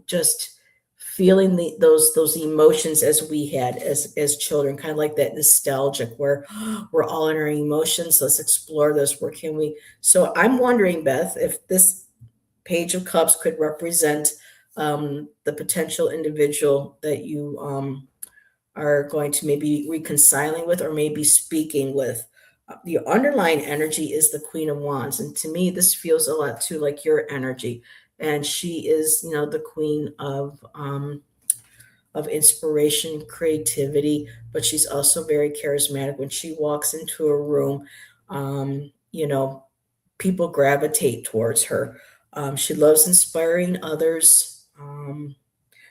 just feeling those emotions as we had as children, kind of like that nostalgic where we're all in our emotions. Let's explore this. Where can we? So I'm wondering, Beth, if this Page of Cups could represent the potential individual that you are going to maybe reconciling with or maybe speaking with. The underlying energy is the Queen of Wands. And to me, this feels a lot too like your energy. And she is, the queen of inspiration, creativity, but she's also very charismatic. When she walks into a room, people gravitate towards her. She loves inspiring others.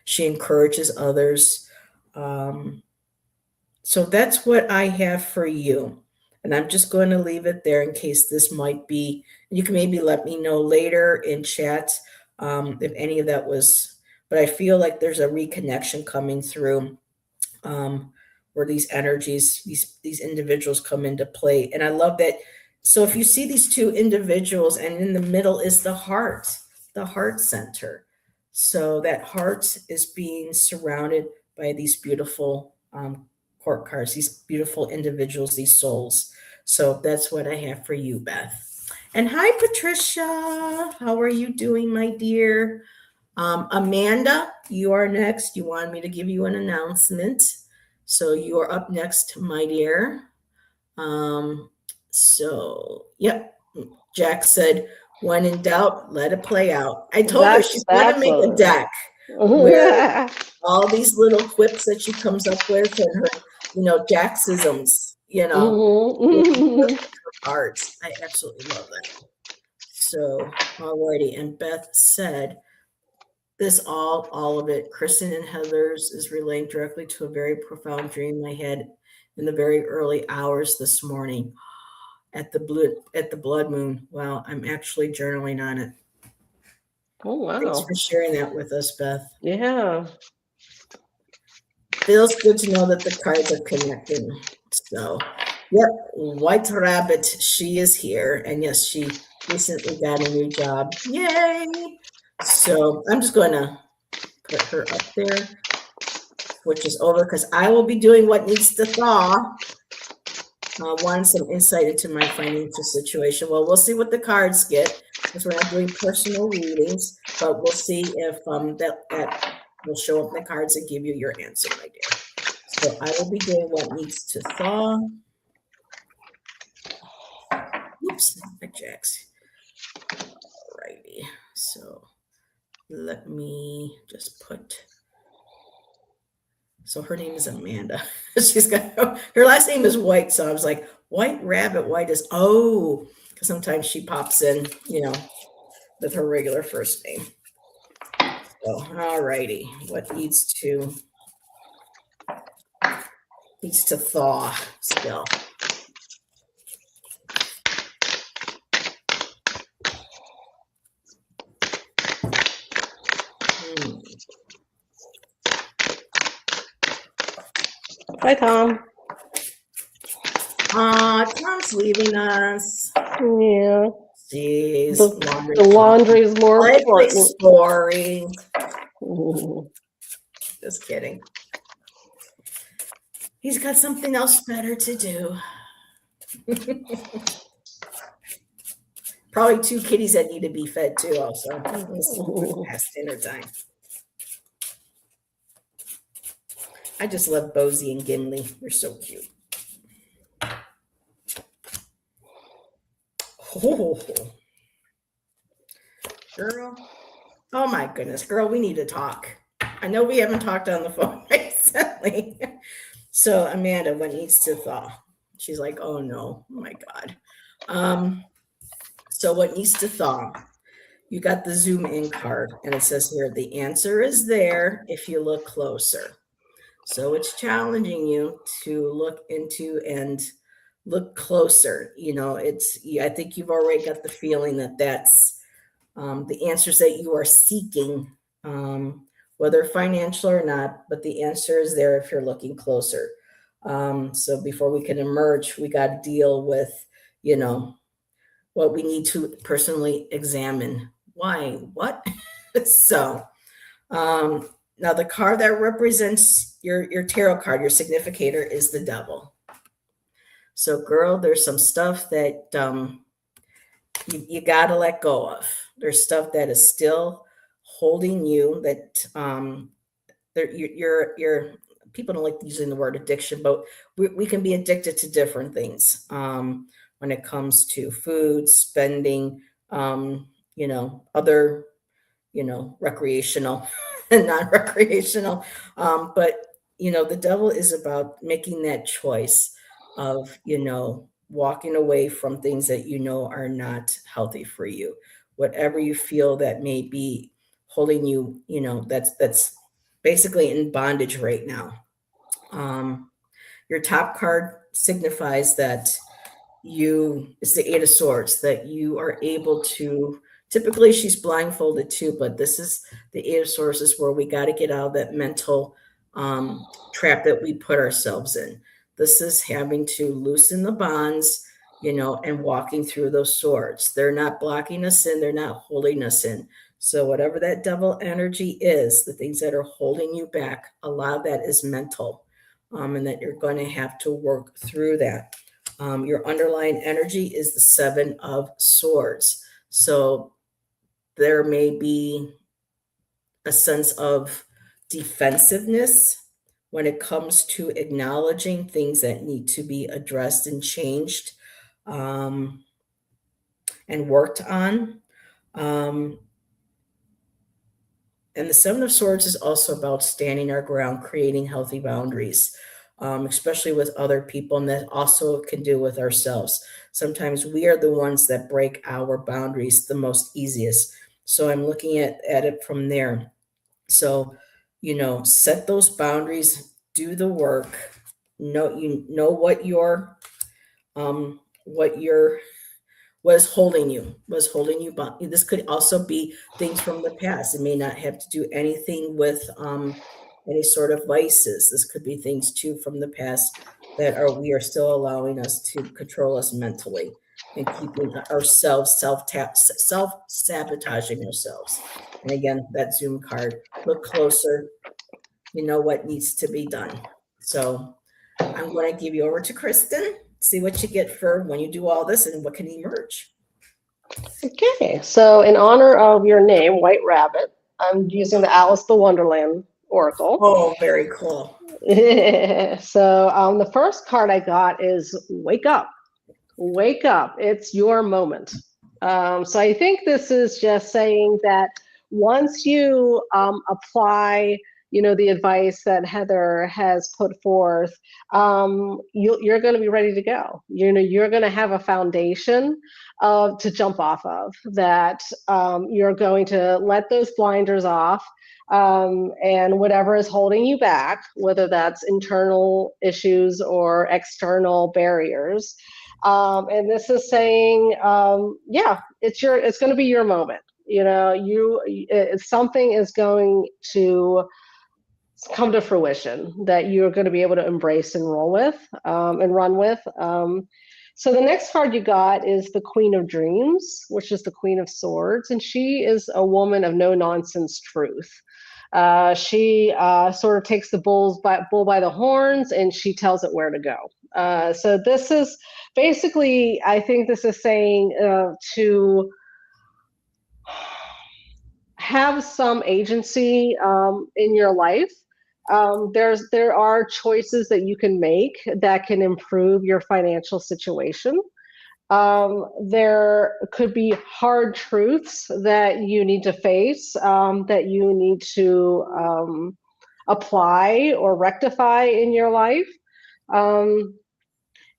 She encourages others. So that's what I have for you. And I'm just going to leave it there in case this might be, you can maybe let me know later in chat if any of that was, but I feel like there's a reconnection coming through where these energies, these individuals come into play. And I love that. So if you see these two individuals and in the middle is the heart center. So that heart is being surrounded by these beautiful court cards, these beautiful individuals, these souls. So that's what I have for you, Beth. And hi, Patricia. How are you doing, my dear? Amanda, you are next. You wanted me to give you an announcement. So you are up next, my dear. Yep. Jack said, when in doubt, let it play out. I told her she's going to make a deck where all these little quips that she comes up with and her, Jacksisms, cards. I absolutely love that. So, alrighty. And Beth said all of it, Kristen and Heather's, is relating directly to a very profound dream I had in the very early hours this morning at the blood moon. Wow, I'm actually journaling on it. Oh, wow. Thanks for sharing that with us, Beth. Yeah. Feels good to know that the cards are connecting. So, yep, White Rabbit, she is here. And yes, she recently got a new job. Yay! So I'm just going to put her up there, which is over, because I will be doing what needs to thaw. Wanting some insight into my financial situation. Well, we'll see what the cards get, because we're not doing personal readings, but we'll see if that will show up in the cards and give you your answer, my dear. So I will be doing what needs to thaw. Oops, my jacks. Alrighty. So let me just put. So her name is Amanda. She's got her last name is White. So I was like, White Rabbit. White is because sometimes she pops in, with her regular first name. So alrighty, what needs to thaw still. Hi, Tom. Tom's leaving us. Yeah. Jeez, the laundry is more important. Story. Ooh. Just kidding. He's got something else better to do. Probably 2 kitties that need to be fed too. Also, past dinner time. I just love Bosie and Gimli. They're so cute. Oh, girl. Oh my goodness, girl, we need to talk. I know we haven't talked on the phone recently. So Amanda, what needs to thaw? She's like, oh no, oh my God. So what needs to thaw? You got the zoom in card, and it says here, the answer is there if you look closer. So it's challenging you to look into and look closer. I think you've already got the feeling that that's the answers that you are seeking, whether financial or not, but the answer is there if you're looking closer. So before we can emerge, we got to deal with, what we need to personally examine. Why? What? So, now the card that represents your tarot card, your significator, is the Devil. So, girl, there's some stuff that you got to let go of. There's stuff that is still holding you. That you're people don't like using the word addiction, but we can be addicted to different things when it comes to food, spending, other, recreational and non-recreational. But, the Devil is about making that choice of, walking away from things that are not healthy for you. Whatever you feel that may be holding you, that's basically in bondage right now. Your top card signifies that it's the 8 of Swords, that you are able to, typically she's blindfolded too, but this is the 8 of Swords is where we got to get out of that mental trap that we put ourselves in. This is having to loosen the bonds, and walking through those swords. They're not blocking us in, they're not holding us in. So whatever that devil energy is, the things that are holding you back, a lot of that is mental, and that you're going to have to work through that. Your underlying energy is the 7 of Swords. So there may be a sense of defensiveness when it comes to acknowledging things that need to be addressed and changed, and worked on. And the 7 of Swords is also about standing our ground, creating healthy boundaries, especially with other people, and that also can do with ourselves. Sometimes we are the ones that break our boundaries the most easiest. So I'm looking at it from there. So, set those boundaries, do the work, know what your was holding you back. This could also be things from the past. It may not have to do anything with any sort of vices. This could be things too from the past that we are still allowing us to control us mentally and keeping ourselves self sabotaging ourselves. And again, that Zoom card, look closer, you know what needs to be done. So I'm going to give you over to Kristen, see what you get for when you do all this and what can emerge. Okay, so in honor of your name, White Rabbit, I'm using the Alice the Wonderland Oracle. Oh, very cool. So the first card I got is Wake Up. Wake up. It's your moment. So I think this is just saying that once you apply, the advice that Heather has put forth, you're going to be ready to go. You're going to have a foundation to jump off of, that you're going to let those blinders off. And whatever is holding you back, whether that's internal issues or external barriers, and this is saying, it's going to be your moment. Something is going to come to fruition that you're going to be able to embrace and roll with, and run with. So the next card you got is the Queen of Dreams, which is the Queen of Swords, and she is a woman of no nonsense truth. She sort of takes the bull by the horns, and she tells it where to go. So this is basically, I think this is saying to have some agency in your life. There are choices that you can make that can improve your financial situation. There could be hard truths that you need to face, that you need to apply or rectify in your life.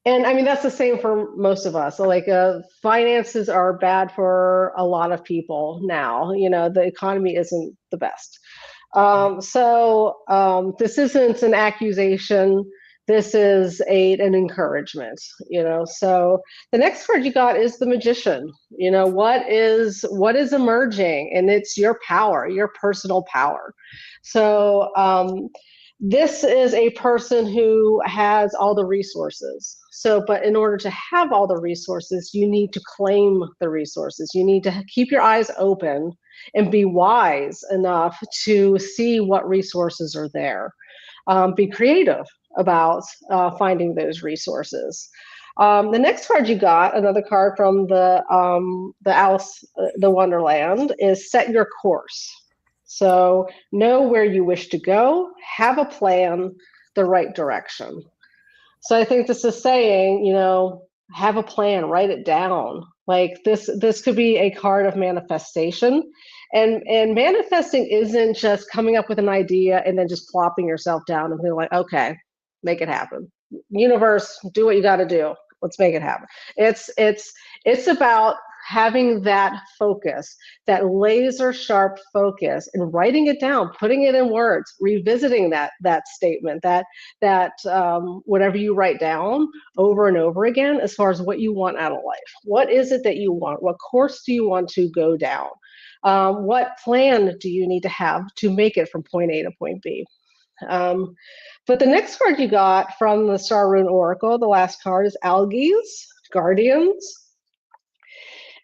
And I mean, that's the same for most of us. So like finances are bad for a lot of people now. The economy isn't the best. So this isn't an accusation. This is an encouragement. So the next card you got is the Magician. What is emerging, and it's your power, your personal power. So this is a person who has all the resources. But in order to have all the resources, you need to claim the resources. You need to keep your eyes open and be wise enough to see what resources are there. Be creative about finding those resources. The next card you got, another card from the Alice, the Wonderland, is Set Your Course. So know where you wish to go, have a plan, the right direction. So I think this is saying, have a plan, write it down. Like this could be a card of manifestation. And manifesting isn't just coming up with an idea and then just plopping yourself down and being like, okay, make it happen. Universe, do what you got to do. Let's make it happen. It's about having that focus, that laser sharp focus, and writing it down, putting it in words, revisiting that statement, that whatever you write down over and over again, as far as what you want out of life. What is it that you want? What course do you want to go down? What plan do you need to have to make it from point A to point B? But the next card you got from the Star Rune Oracle, the last card, is Algae's Guardians.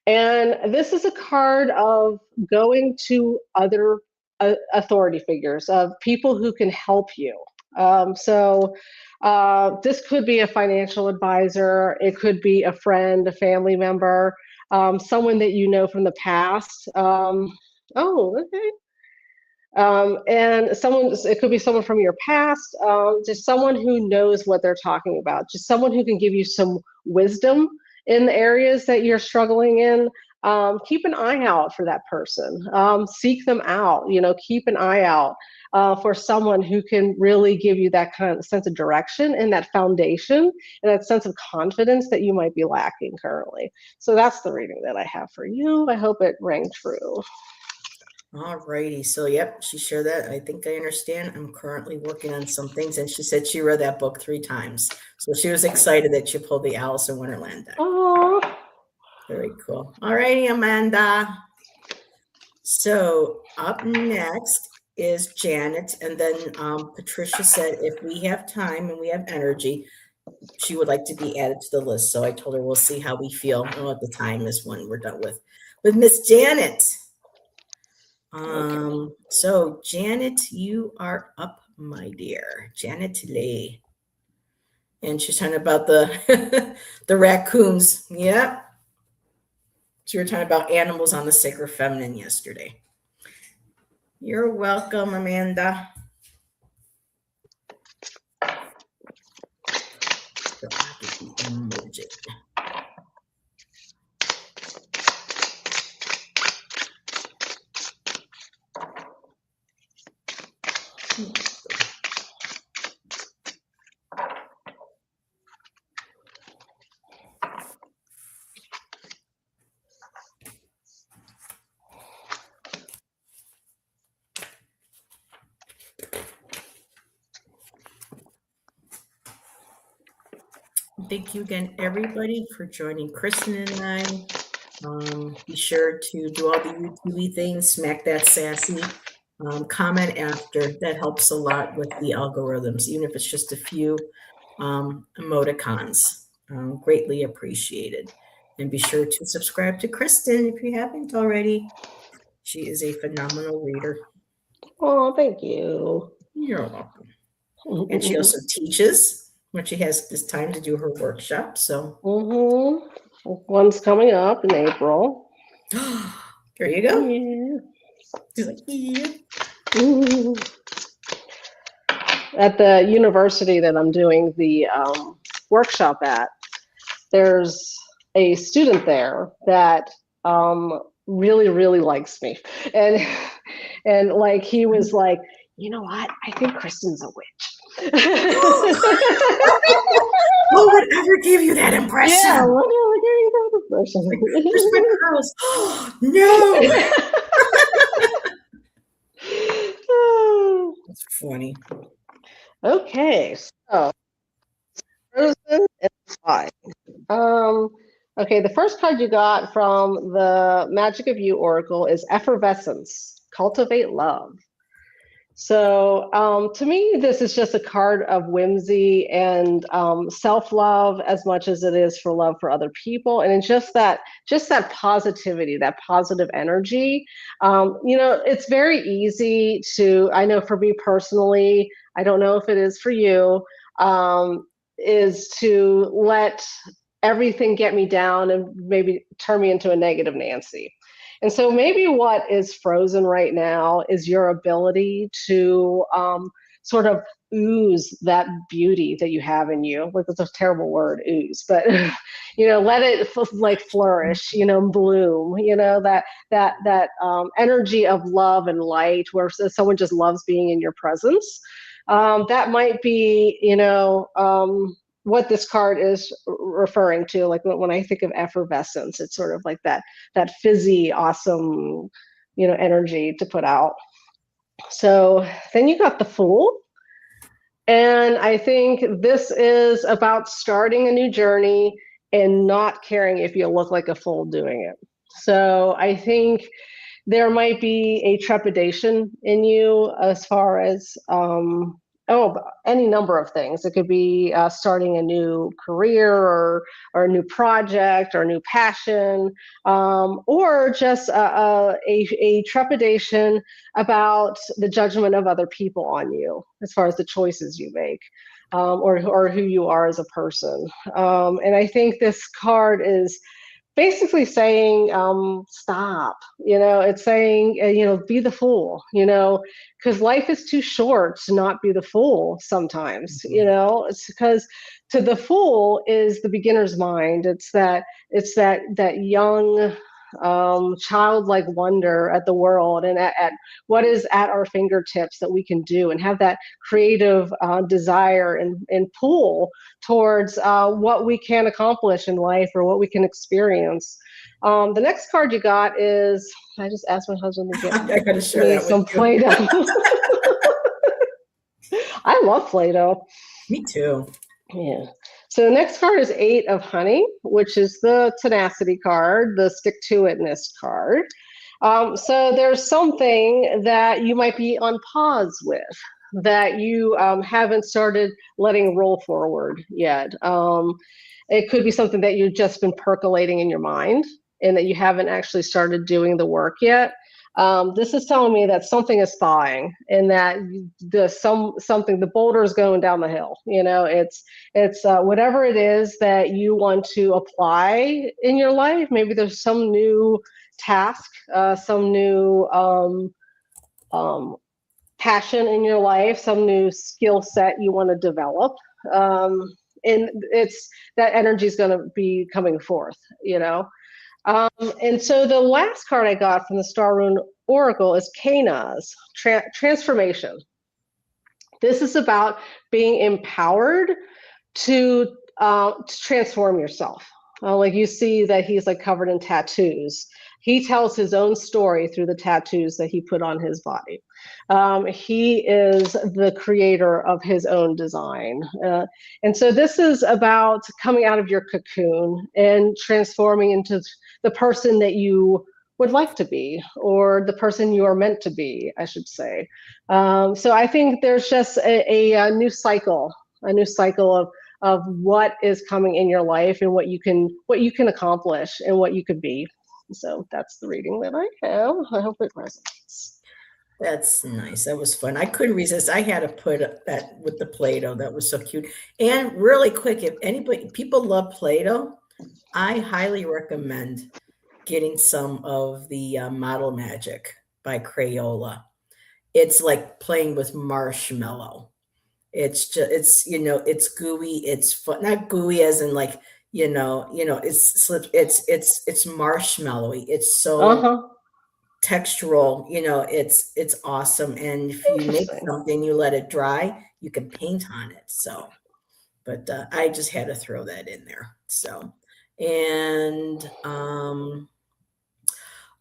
And this is a card of going to other authority figures, of people who can help you. So this could be a financial advisor. It could be a friend, a family member, someone that you know from the past. Okay. And it could be someone from your past, just someone who knows what they're talking about, just someone who can give you some wisdom in the areas that you're struggling in. Keep an eye out for that person. Seek them out. Keep an eye out for someone who can really give you that kind of sense of direction and that foundation and that sense of confidence that you might be lacking currently. So that's the reading that I have for you. I hope it rang true. All righty. So, yep, she shared that. I think I understand. I'm currently working on some things. And she said she read that book 3 times. So she was excited that you pulled the Alice in Wonderland deck. Oh, Very cool. All righty, Amanda. So up next is Janet. And then Patricia said if we have time and we have energy, she would like to be added to the list. So I told her we'll see how we feel and what the time is when we're done with Miss Janet. So Janet, you are up, my dear. Janet Lee. And she's talking about the the raccoons. Yep. She were talking about animals on the Sacred Feminine yesterday. You're welcome, Amanda. So I'll get the emoji. Thank you again, everybody, for joining Kristen and I. Be sure to do all the YouTube things, smack that sassy, comment after. That helps a lot with the algorithms, even if it's just a few emoticons. Greatly appreciated. And be sure to subscribe to Kristen if you haven't already. She is a phenomenal reader. oh, thank you. You're welcome. And she also teaches when she has this time to do her workshop. So One's coming up in April. there you go. Yeah. She's like, yeah. At the university that I'm doing the workshop at, there's a student there that really, really likes me. And like, he was like, you know what? I think Kristen's a witch. Who would ever give you that impression? Yeah, what gave you that impression? Where's my curls? No. That's funny. Okay, so Frozen and Fly. Okay, the first card you got from the Magic of You Oracle is Effervescence, Cultivate Love. So to me, this is just a card of whimsy and self-love as much as it is for love for other people. And it's just that positivity, that positive energy. You know, it's very easy to, I know for me personally, I don't know if it is for you, is to let everything get me down and maybe turn me into a negative Nancy. And so maybe what is frozen right now is your ability to sort of ooze that beauty that you have in you. Like, it's a terrible word, ooze, but you know, let it like flourish, you know, bloom, you know, that energy of love and light where someone just loves being in your presence. That might be, you know, what this card is referring to. Like when I think of effervescence, it's sort of like that fizzy, awesome, you know, energy to put out. So then you got the Fool. And I think this is about starting a new journey and not caring if you look like a fool doing it. So I think there might be a trepidation in you as far as any number of things. It could be starting a new career or a new project or a new passion, or just a trepidation about the judgment of other people on you as far as the choices you make, or who you are as a person. And I think this card is basically saying, stop, you know, it's saying, you know, be the fool, you know, because life is too short to not be the fool sometimes, you know. It's because to the fool is the beginner's mind. It's that young childlike wonder at the world and at what is at our fingertips that we can do, and have that creative desire and pull towards what we can accomplish in life or what we can experience. The next card you got is, I just asked my husband to get I gotta share me that some with you. Play-Doh. I love Play-Doh. Me too. Yeah. So the next card is Eight of Honey, which is the tenacity card, the stick-to-itness card. So there's something that you might be on pause with, that you haven't started letting roll forward yet. It could be something that you've just been percolating in your mind and that you haven't actually started doing the work yet. This is telling me that something is thawing, and that the boulder is going down the hill. It's whatever it is that you want to apply in your life. Maybe there's some new task, some new passion in your life, some new skill set you want to develop. And it's that energy is going to be coming forth. And so the last card I got from the Star Rune Oracle is Kanaz, transformation. This is about being empowered to transform yourself. Like you see that he's like covered in tattoos. He tells his own story through the tattoos that he put on his body. He is the creator of his own design. And so this is about coming out of your cocoon and transforming into the person that you would like to be, or the person you are meant to be, I should say. So I think there's just a new cycle of what is coming in your life and what you can accomplish and what you could be. So that's the reading that I have. I hope it resonates. That's nice. That was fun. I couldn't resist. I had to put that with the Play-Doh. That was so cute. And really quick, if people love Play-Doh, I highly recommend getting some of the Model Magic by Crayola. It's like playing with marshmallow. It's just, it's gooey. It's fun. Not gooey as in like, it's marshmallowy. It's so textural, it's awesome. And if you make something, you let it dry, you can paint on it. So, but I just had to throw that in there. So, and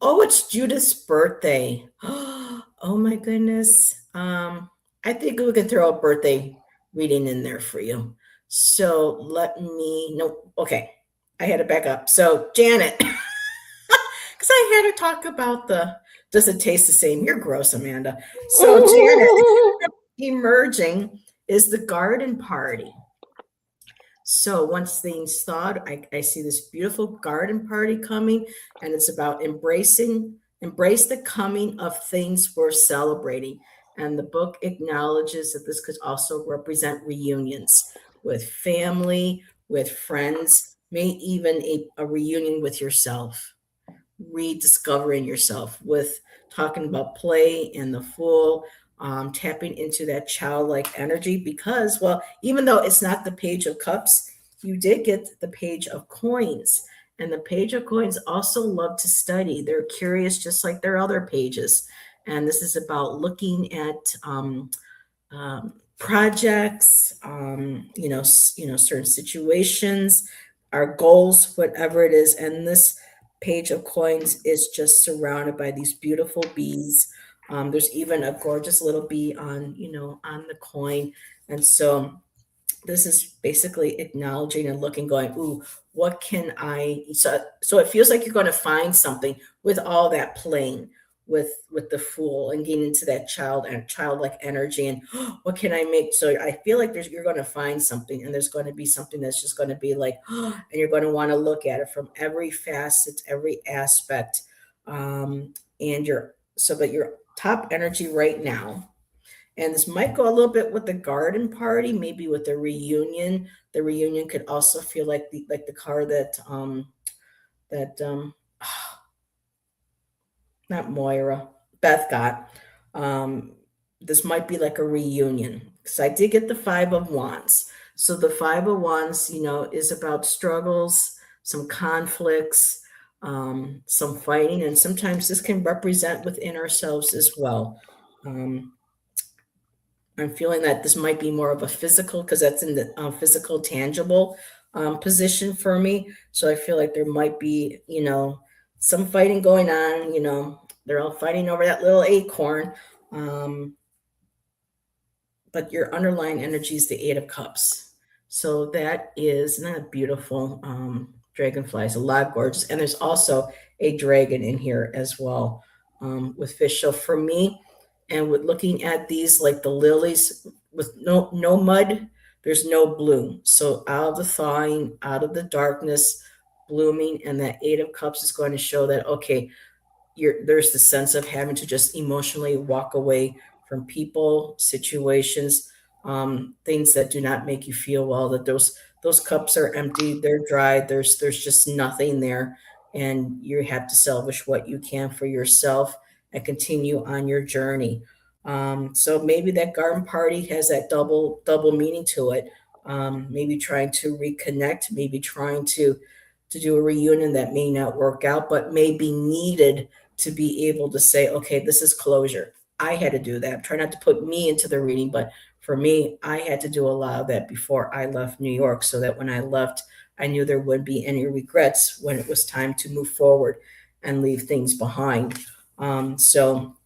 it's Judith's birthday. Oh my goodness. I think we can throw a birthday reading in there for you. So okay. I had to back up. So Janet, because I had to talk about does it taste the same? You're gross, Amanda. So Janet, emerging is the garden party. So once things thawed, I see this beautiful garden party coming, and it's about embrace the coming of things we're celebrating. And the book acknowledges that this could also represent reunions with family, with friends, maybe even a reunion with yourself, rediscovering yourself, with talking about play and the Fool, tapping into that childlike energy. Because, well, even though it's not the Page of Cups, you did get the Page of Coins. And the Page of Coins also love to study. They're curious, just like their other pages. And this is about looking at projects, certain situations, our goals, whatever it is. And this Page of Coins is just surrounded by these beautiful bees. There's even a gorgeous little bee on the coin. And so this is basically acknowledging and looking, going, ooh, what can so it feels like you're going to find something with all that playing with the Fool and getting into that childlike energy, and what can I make? So I feel like you're going to find something, and there's going to be something that's just going to be like, and you're going to want to look at it from every facet, every aspect, but your top energy right now. And this might go a little bit with the garden party, maybe with the reunion. The reunion could also feel like the card that not Moira, Beth got. This might be like a reunion, because I did get the Five of Wands. So the Five of Wands, is about struggles, some conflicts, some fighting, and sometimes this can represent within ourselves as well. I'm feeling that this might be more of a physical, because that's in the physical, tangible position for me. So I feel like there might be, some fighting going on. They're all fighting over that little acorn. Um, but your underlying energy is the Eight of Cups. So that is not beautiful. Dragonfly is a lot gorgeous. And there's also a dragon in here as well, with fish. So for me, and with looking at these, like the lilies with no mud, there's no bloom. So out of the thawing, out of the darkness, blooming, and that Eight of Cups is going to show that, okay, there's the sense of having to just emotionally walk away from people, situations, things that do not make you feel well. That those cups are empty, they're dry. There's just nothing there, and you have to salvage what you can for yourself and continue on your journey. So maybe that garden party has that double meaning to it. Maybe trying to reconnect, maybe trying to do a reunion that may not work out, but may be needed to be able to say, okay, this is closure. I had to do that. Try not to put me into the reading, but for me, I had to do a lot of that before I left New York, so that when I left, I knew there wouldn't be any regrets when it was time to move forward and leave things behind. So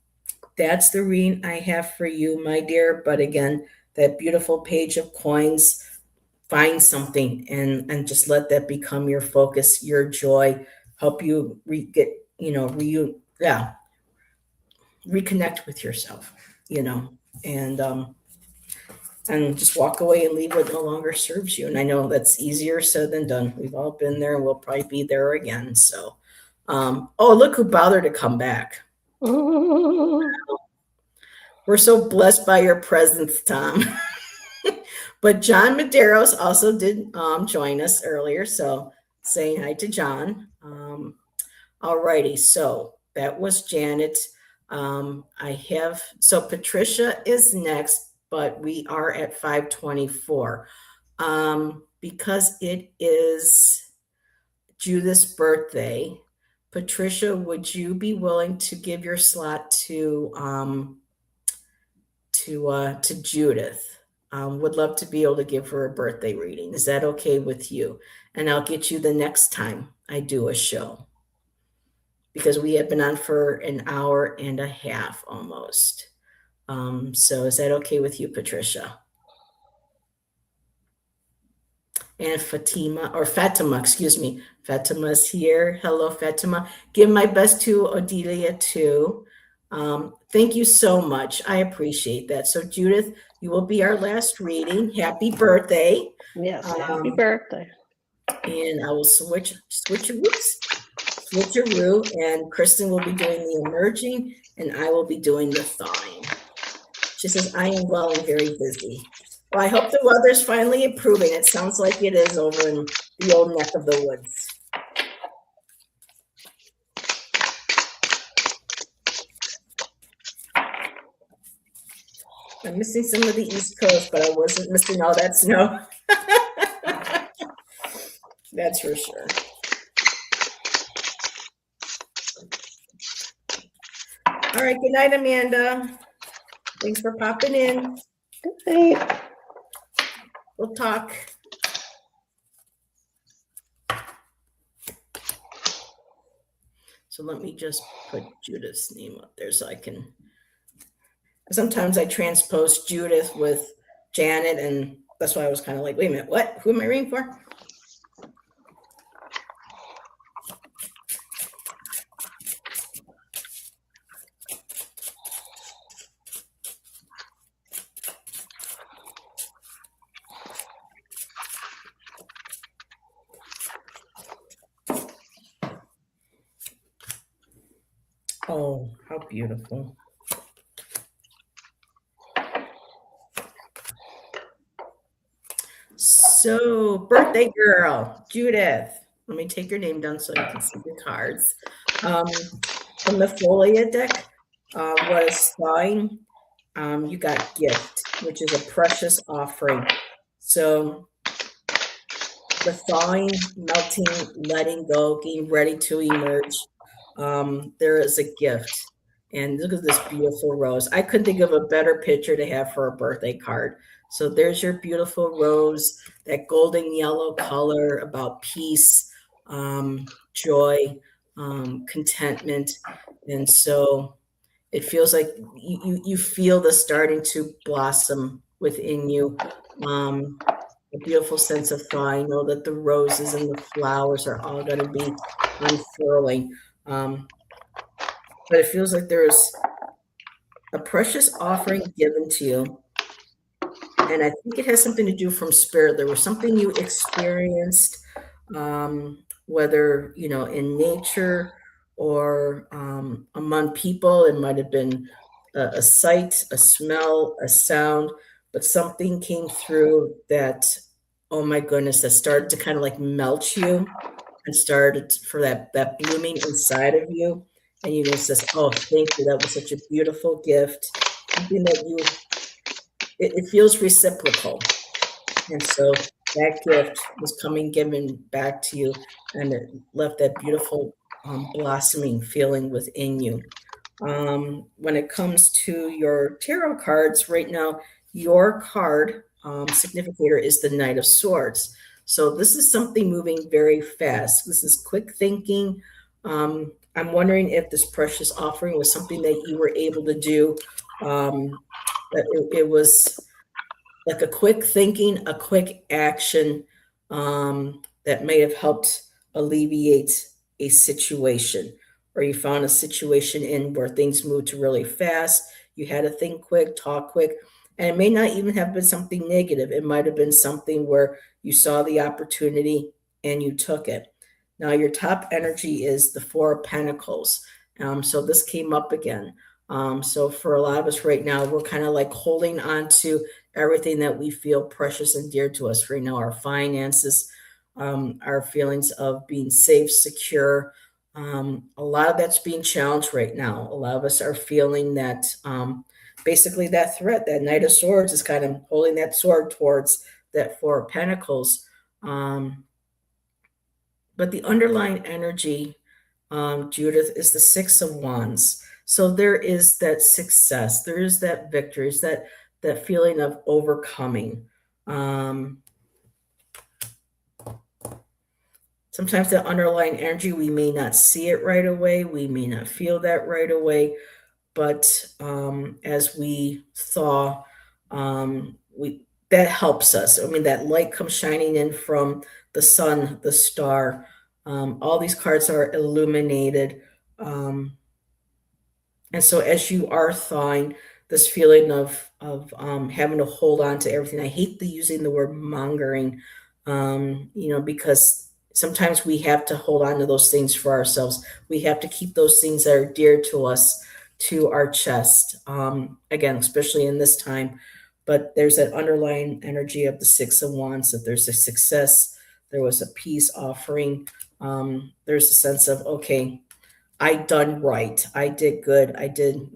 that's the reading I have for you, my dear. But again, that beautiful page of coins, find something and just let that become your focus, your joy, help you yeah, reconnect with yourself, and just walk away and leave what no longer serves you. And I know that's easier said than done. We've all been there, and we'll probably be there again. So oh, look who bothered to come back. We're so blessed by your presence, Tom. But John Medeiros also did join us earlier, so saying hi to John. Alrighty, so that was Janet. So Patricia is next, but we are at 524. Because it is Judith's birthday. Patricia, would you be willing to give your slot to Judith? Would love to be able to give her a birthday reading. Is that okay with you? And I'll get you the next time I do a show, because we have been on for an hour and a half almost. So is that okay with you, Patricia? And Fatima, excuse me. Fatima's here. Hello, Fatima. Give my best to Odelia too. Thank you so much. I appreciate that. So Judith, you will be our last reading. Happy birthday. Yes, happy birthday. And I will switcheroo, and Kristen will be doing the emerging, and I will be doing the thawing. She says, I am well and very busy. Well, I hope the weather's finally improving. It sounds like it is over in the old neck of the woods. I'm missing some of the East Coast, but I wasn't missing all that snow. That's for sure. All right. Good night, Amanda. Thanks for popping in. Good night. We'll talk. So let me just put Judith's name up there so I can. Sometimes I transpose Judith with Janet, and that's why I was kind of like, wait a minute, what? Who am I reading for? Oh, how beautiful. So, birthday girl, Judith. Let me take your name down so you can see the cards. From the Folia deck, what is fine? You got gift, which is a precious offering. So, the thawing, melting, letting go, getting ready to emerge. There is a gift. And look at this beautiful rose. I couldn't think of a better picture to have for a birthday card. So there's your beautiful rose, that golden yellow color about peace, joy, contentment. And so it feels like you feel the starting to blossom within you. A beautiful sense of thaw. I know that the roses and the flowers are all going to be unfurling. But it feels like there's a precious offering given to you. And I think it has something to do from spirit. There was something you experienced, whether, in nature or among people. It might have been a sight, a smell, a sound, but something came through that, oh my goodness, that started to kind of like melt you and started for that blooming inside of you. And you just says, oh, thank you. That was such a beautiful gift. Something that it feels reciprocal. And so that gift was given back to you, and it left that beautiful blossoming feeling within you. When it comes to your tarot cards right now, your card significator is the Knight of Swords. So this is something moving very fast. This is quick thinking. I'm wondering if this precious offering was something that you were able to do. That it was like a quick thinking, a quick action that may have helped alleviate a situation, or you found a situation in where things moved to really fast. You had to think quick, talk quick, and it may not even have been something negative. It might have been something where you saw the opportunity and you took it. Now, your top energy is the Four of Pentacles. So this came up again. So for a lot of us right now, we're kind of like holding on to everything that we feel precious and dear to us right now, our finances, our feelings of being safe, secure. A lot of that's being challenged right now. A lot of us are feeling that basically that threat, that Knight of Swords is kind of holding that sword towards that Four of Pentacles. But the underlying energy, Judith, is the Six of Wands. So there is that success. There is that victory. Is that feeling of overcoming. Sometimes that underlying energy, we may not see it right away. We may not feel that right away. But as we thaw, that helps us. I mean, that light comes shining in from the sun, the star. All these cards are illuminated. And so as you are thawing, this feeling of having to hold on to everything. I hate using the word mongering, because sometimes we have to hold on to those things for ourselves. We have to keep those things that are dear to us to our chest. Again, especially in this time. But there's that underlying energy of the Six of Wands, that there's a success, there was a peace offering. There's a sense of, okay, I done right. I did good. I did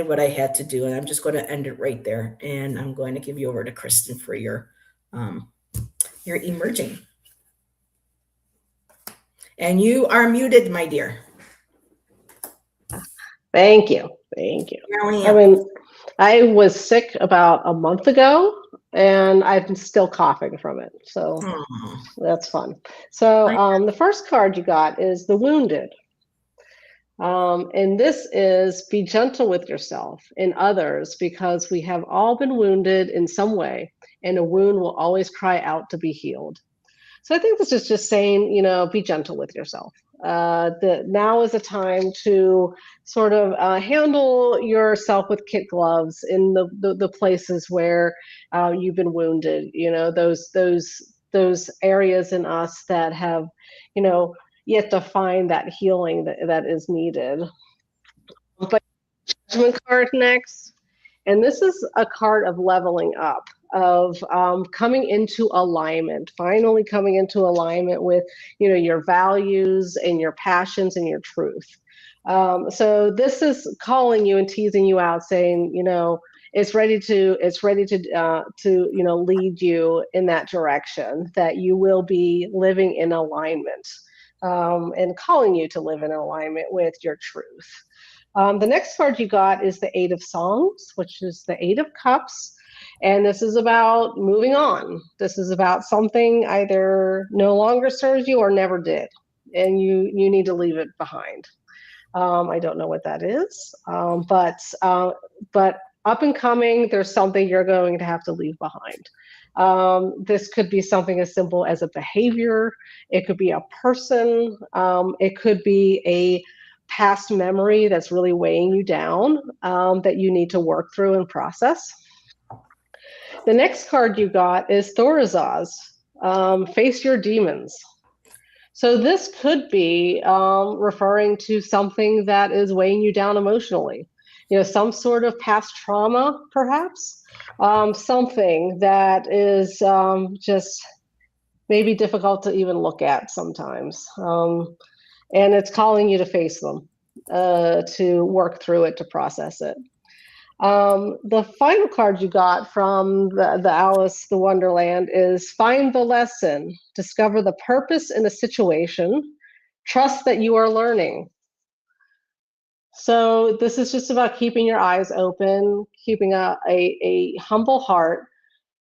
what I had to do, and I'm just going to end it right there. And I'm going to give you over to Kristen for your emerging. And you are muted, my dear. Thank you. I was sick about a month ago, and I'm still coughing from it. So that's fun. So the first card you got is the Wounded. And this is be gentle with yourself and others, because we have all been wounded in some way, and a wound will always cry out to be healed. So I think this is just saying, be gentle with yourself. Now is a time to sort of handle yourself with kid gloves in the places where you've been wounded. Those areas in us that have, yet to find that healing that is needed. But Judgment card next, and this is a card of leveling up, of coming into alignment, finally coming into alignment with, your values and your passions and your truth. So this is calling you and teasing you out, saying, It's ready to lead you in that direction, that you will be living in alignment, and calling you to live in alignment with your truth. The next card you got is the Eight of Songs, which is the Eight of Cups. And this is about moving on. This is about something either no longer serves you or never did, and you need to leave it behind. I don't know what that is, but up and coming, there's something you're going to have to leave behind. This could be something as simple as a behavior. It could be a person. It could be a past memory that's really weighing you down, that you need to work through and process. The next card you got is Thorazaz, Face Your Demons. So this could be referring to something that is weighing you down emotionally. Some sort of past trauma, perhaps. Something that is just maybe difficult to even look at sometimes. And it's calling you to face them, to work through it, to process it. The final card you got from the Alice the Wonderland is Find the Lesson, discover the purpose in a situation, trust that you are learning. So this is just about keeping your eyes open, keeping a humble heart,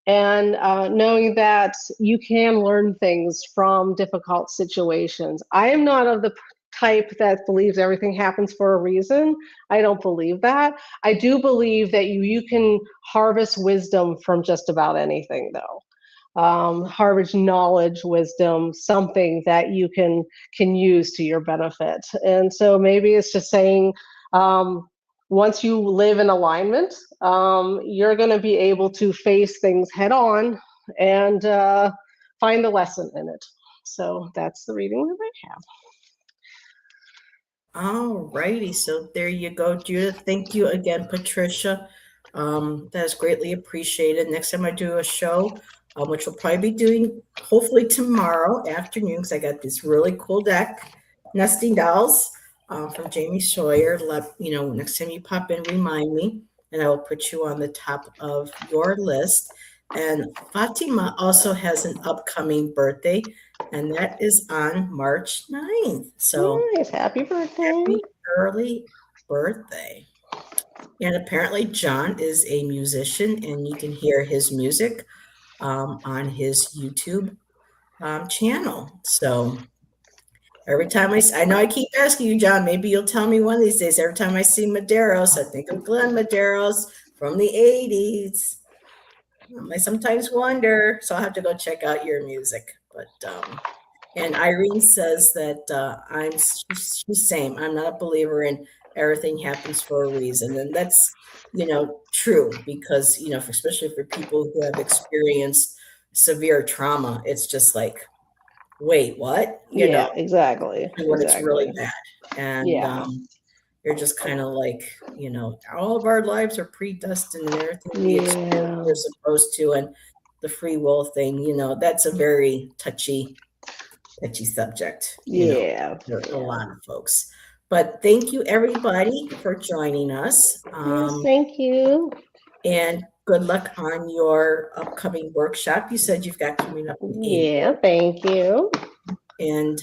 and knowing that you can learn things from difficult situations. I am not of the type that believes everything happens for a reason. I don't believe that. I do believe that you can harvest wisdom from just about anything, though. Harvest knowledge, wisdom, something that you can use to your benefit. And so maybe it's just saying, once you live in alignment, you're going to be able to face things head on and find the lesson in it. So that's the reading that I have. All righty. So there you go, Judith. Thank you again, Patricia. That is greatly appreciated. Next time I do a show, which we'll probably be doing hopefully tomorrow afternoon, because I got this really cool deck, Nesting Dolls, from Jamie Sawyer. Next time you pop in, remind me, and I will put you on the top of your list. And Fatima also has an upcoming birthday, and that is on March 9th. So nice. Happy birthday. Happy early birthday. And apparently John is a musician, and you can hear his music on his YouTube channel. So every time I know I keep asking you, John, maybe you'll tell me one of these days. Every time I see Medeiros, I think of Glenn Medeiros from the 80s. I sometimes wonder, so I'll have to go check out your music. But and Irene says that she's same. I'm not a believer in everything happens for a reason, and that's true, because especially for people who have experienced severe trauma, it's just like, wait, what? Exactly. When it's really bad, and you're just kind of like, all of our lives are predestined and everything we experience we're supposed to, and the free will thing, that's a very touchy subject, for a lot of folks. But thank you, everybody, for joining us. Yes, thank you. And good luck on your upcoming workshop. You said you've got coming up in April. Thank you. And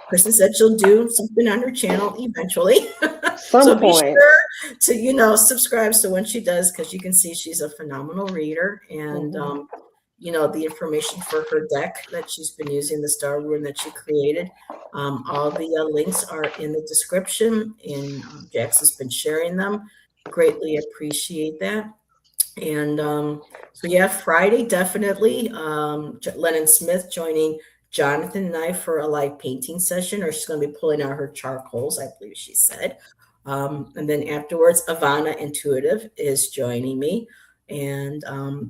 Kristen said she'll do something on her channel eventually. So be sure to, subscribe. So when she does, because you can see she's a phenomenal reader, and the information for her deck that she's been using, the Star Rune that she created. All the links are in the description, and Jax has been sharing them. Greatly appreciate that. And Friday, definitely. Lennon Smith joining Jonathan and I for a live painting session, or she's going to be pulling out her charcoals, I believe she said. And then afterwards, Ivana Intuitive is joining me. And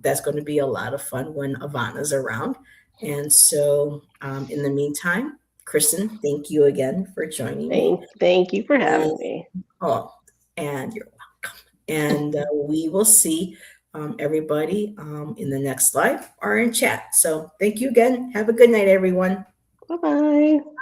that's going to be a lot of fun when Ivana's around. And so in the meantime, Kristen, thank you again for joining me. Thank you for having me. Oh, and you're welcome. And we will see everybody in the next live or in chat. So thank you again. Have a good night, everyone. Bye-bye.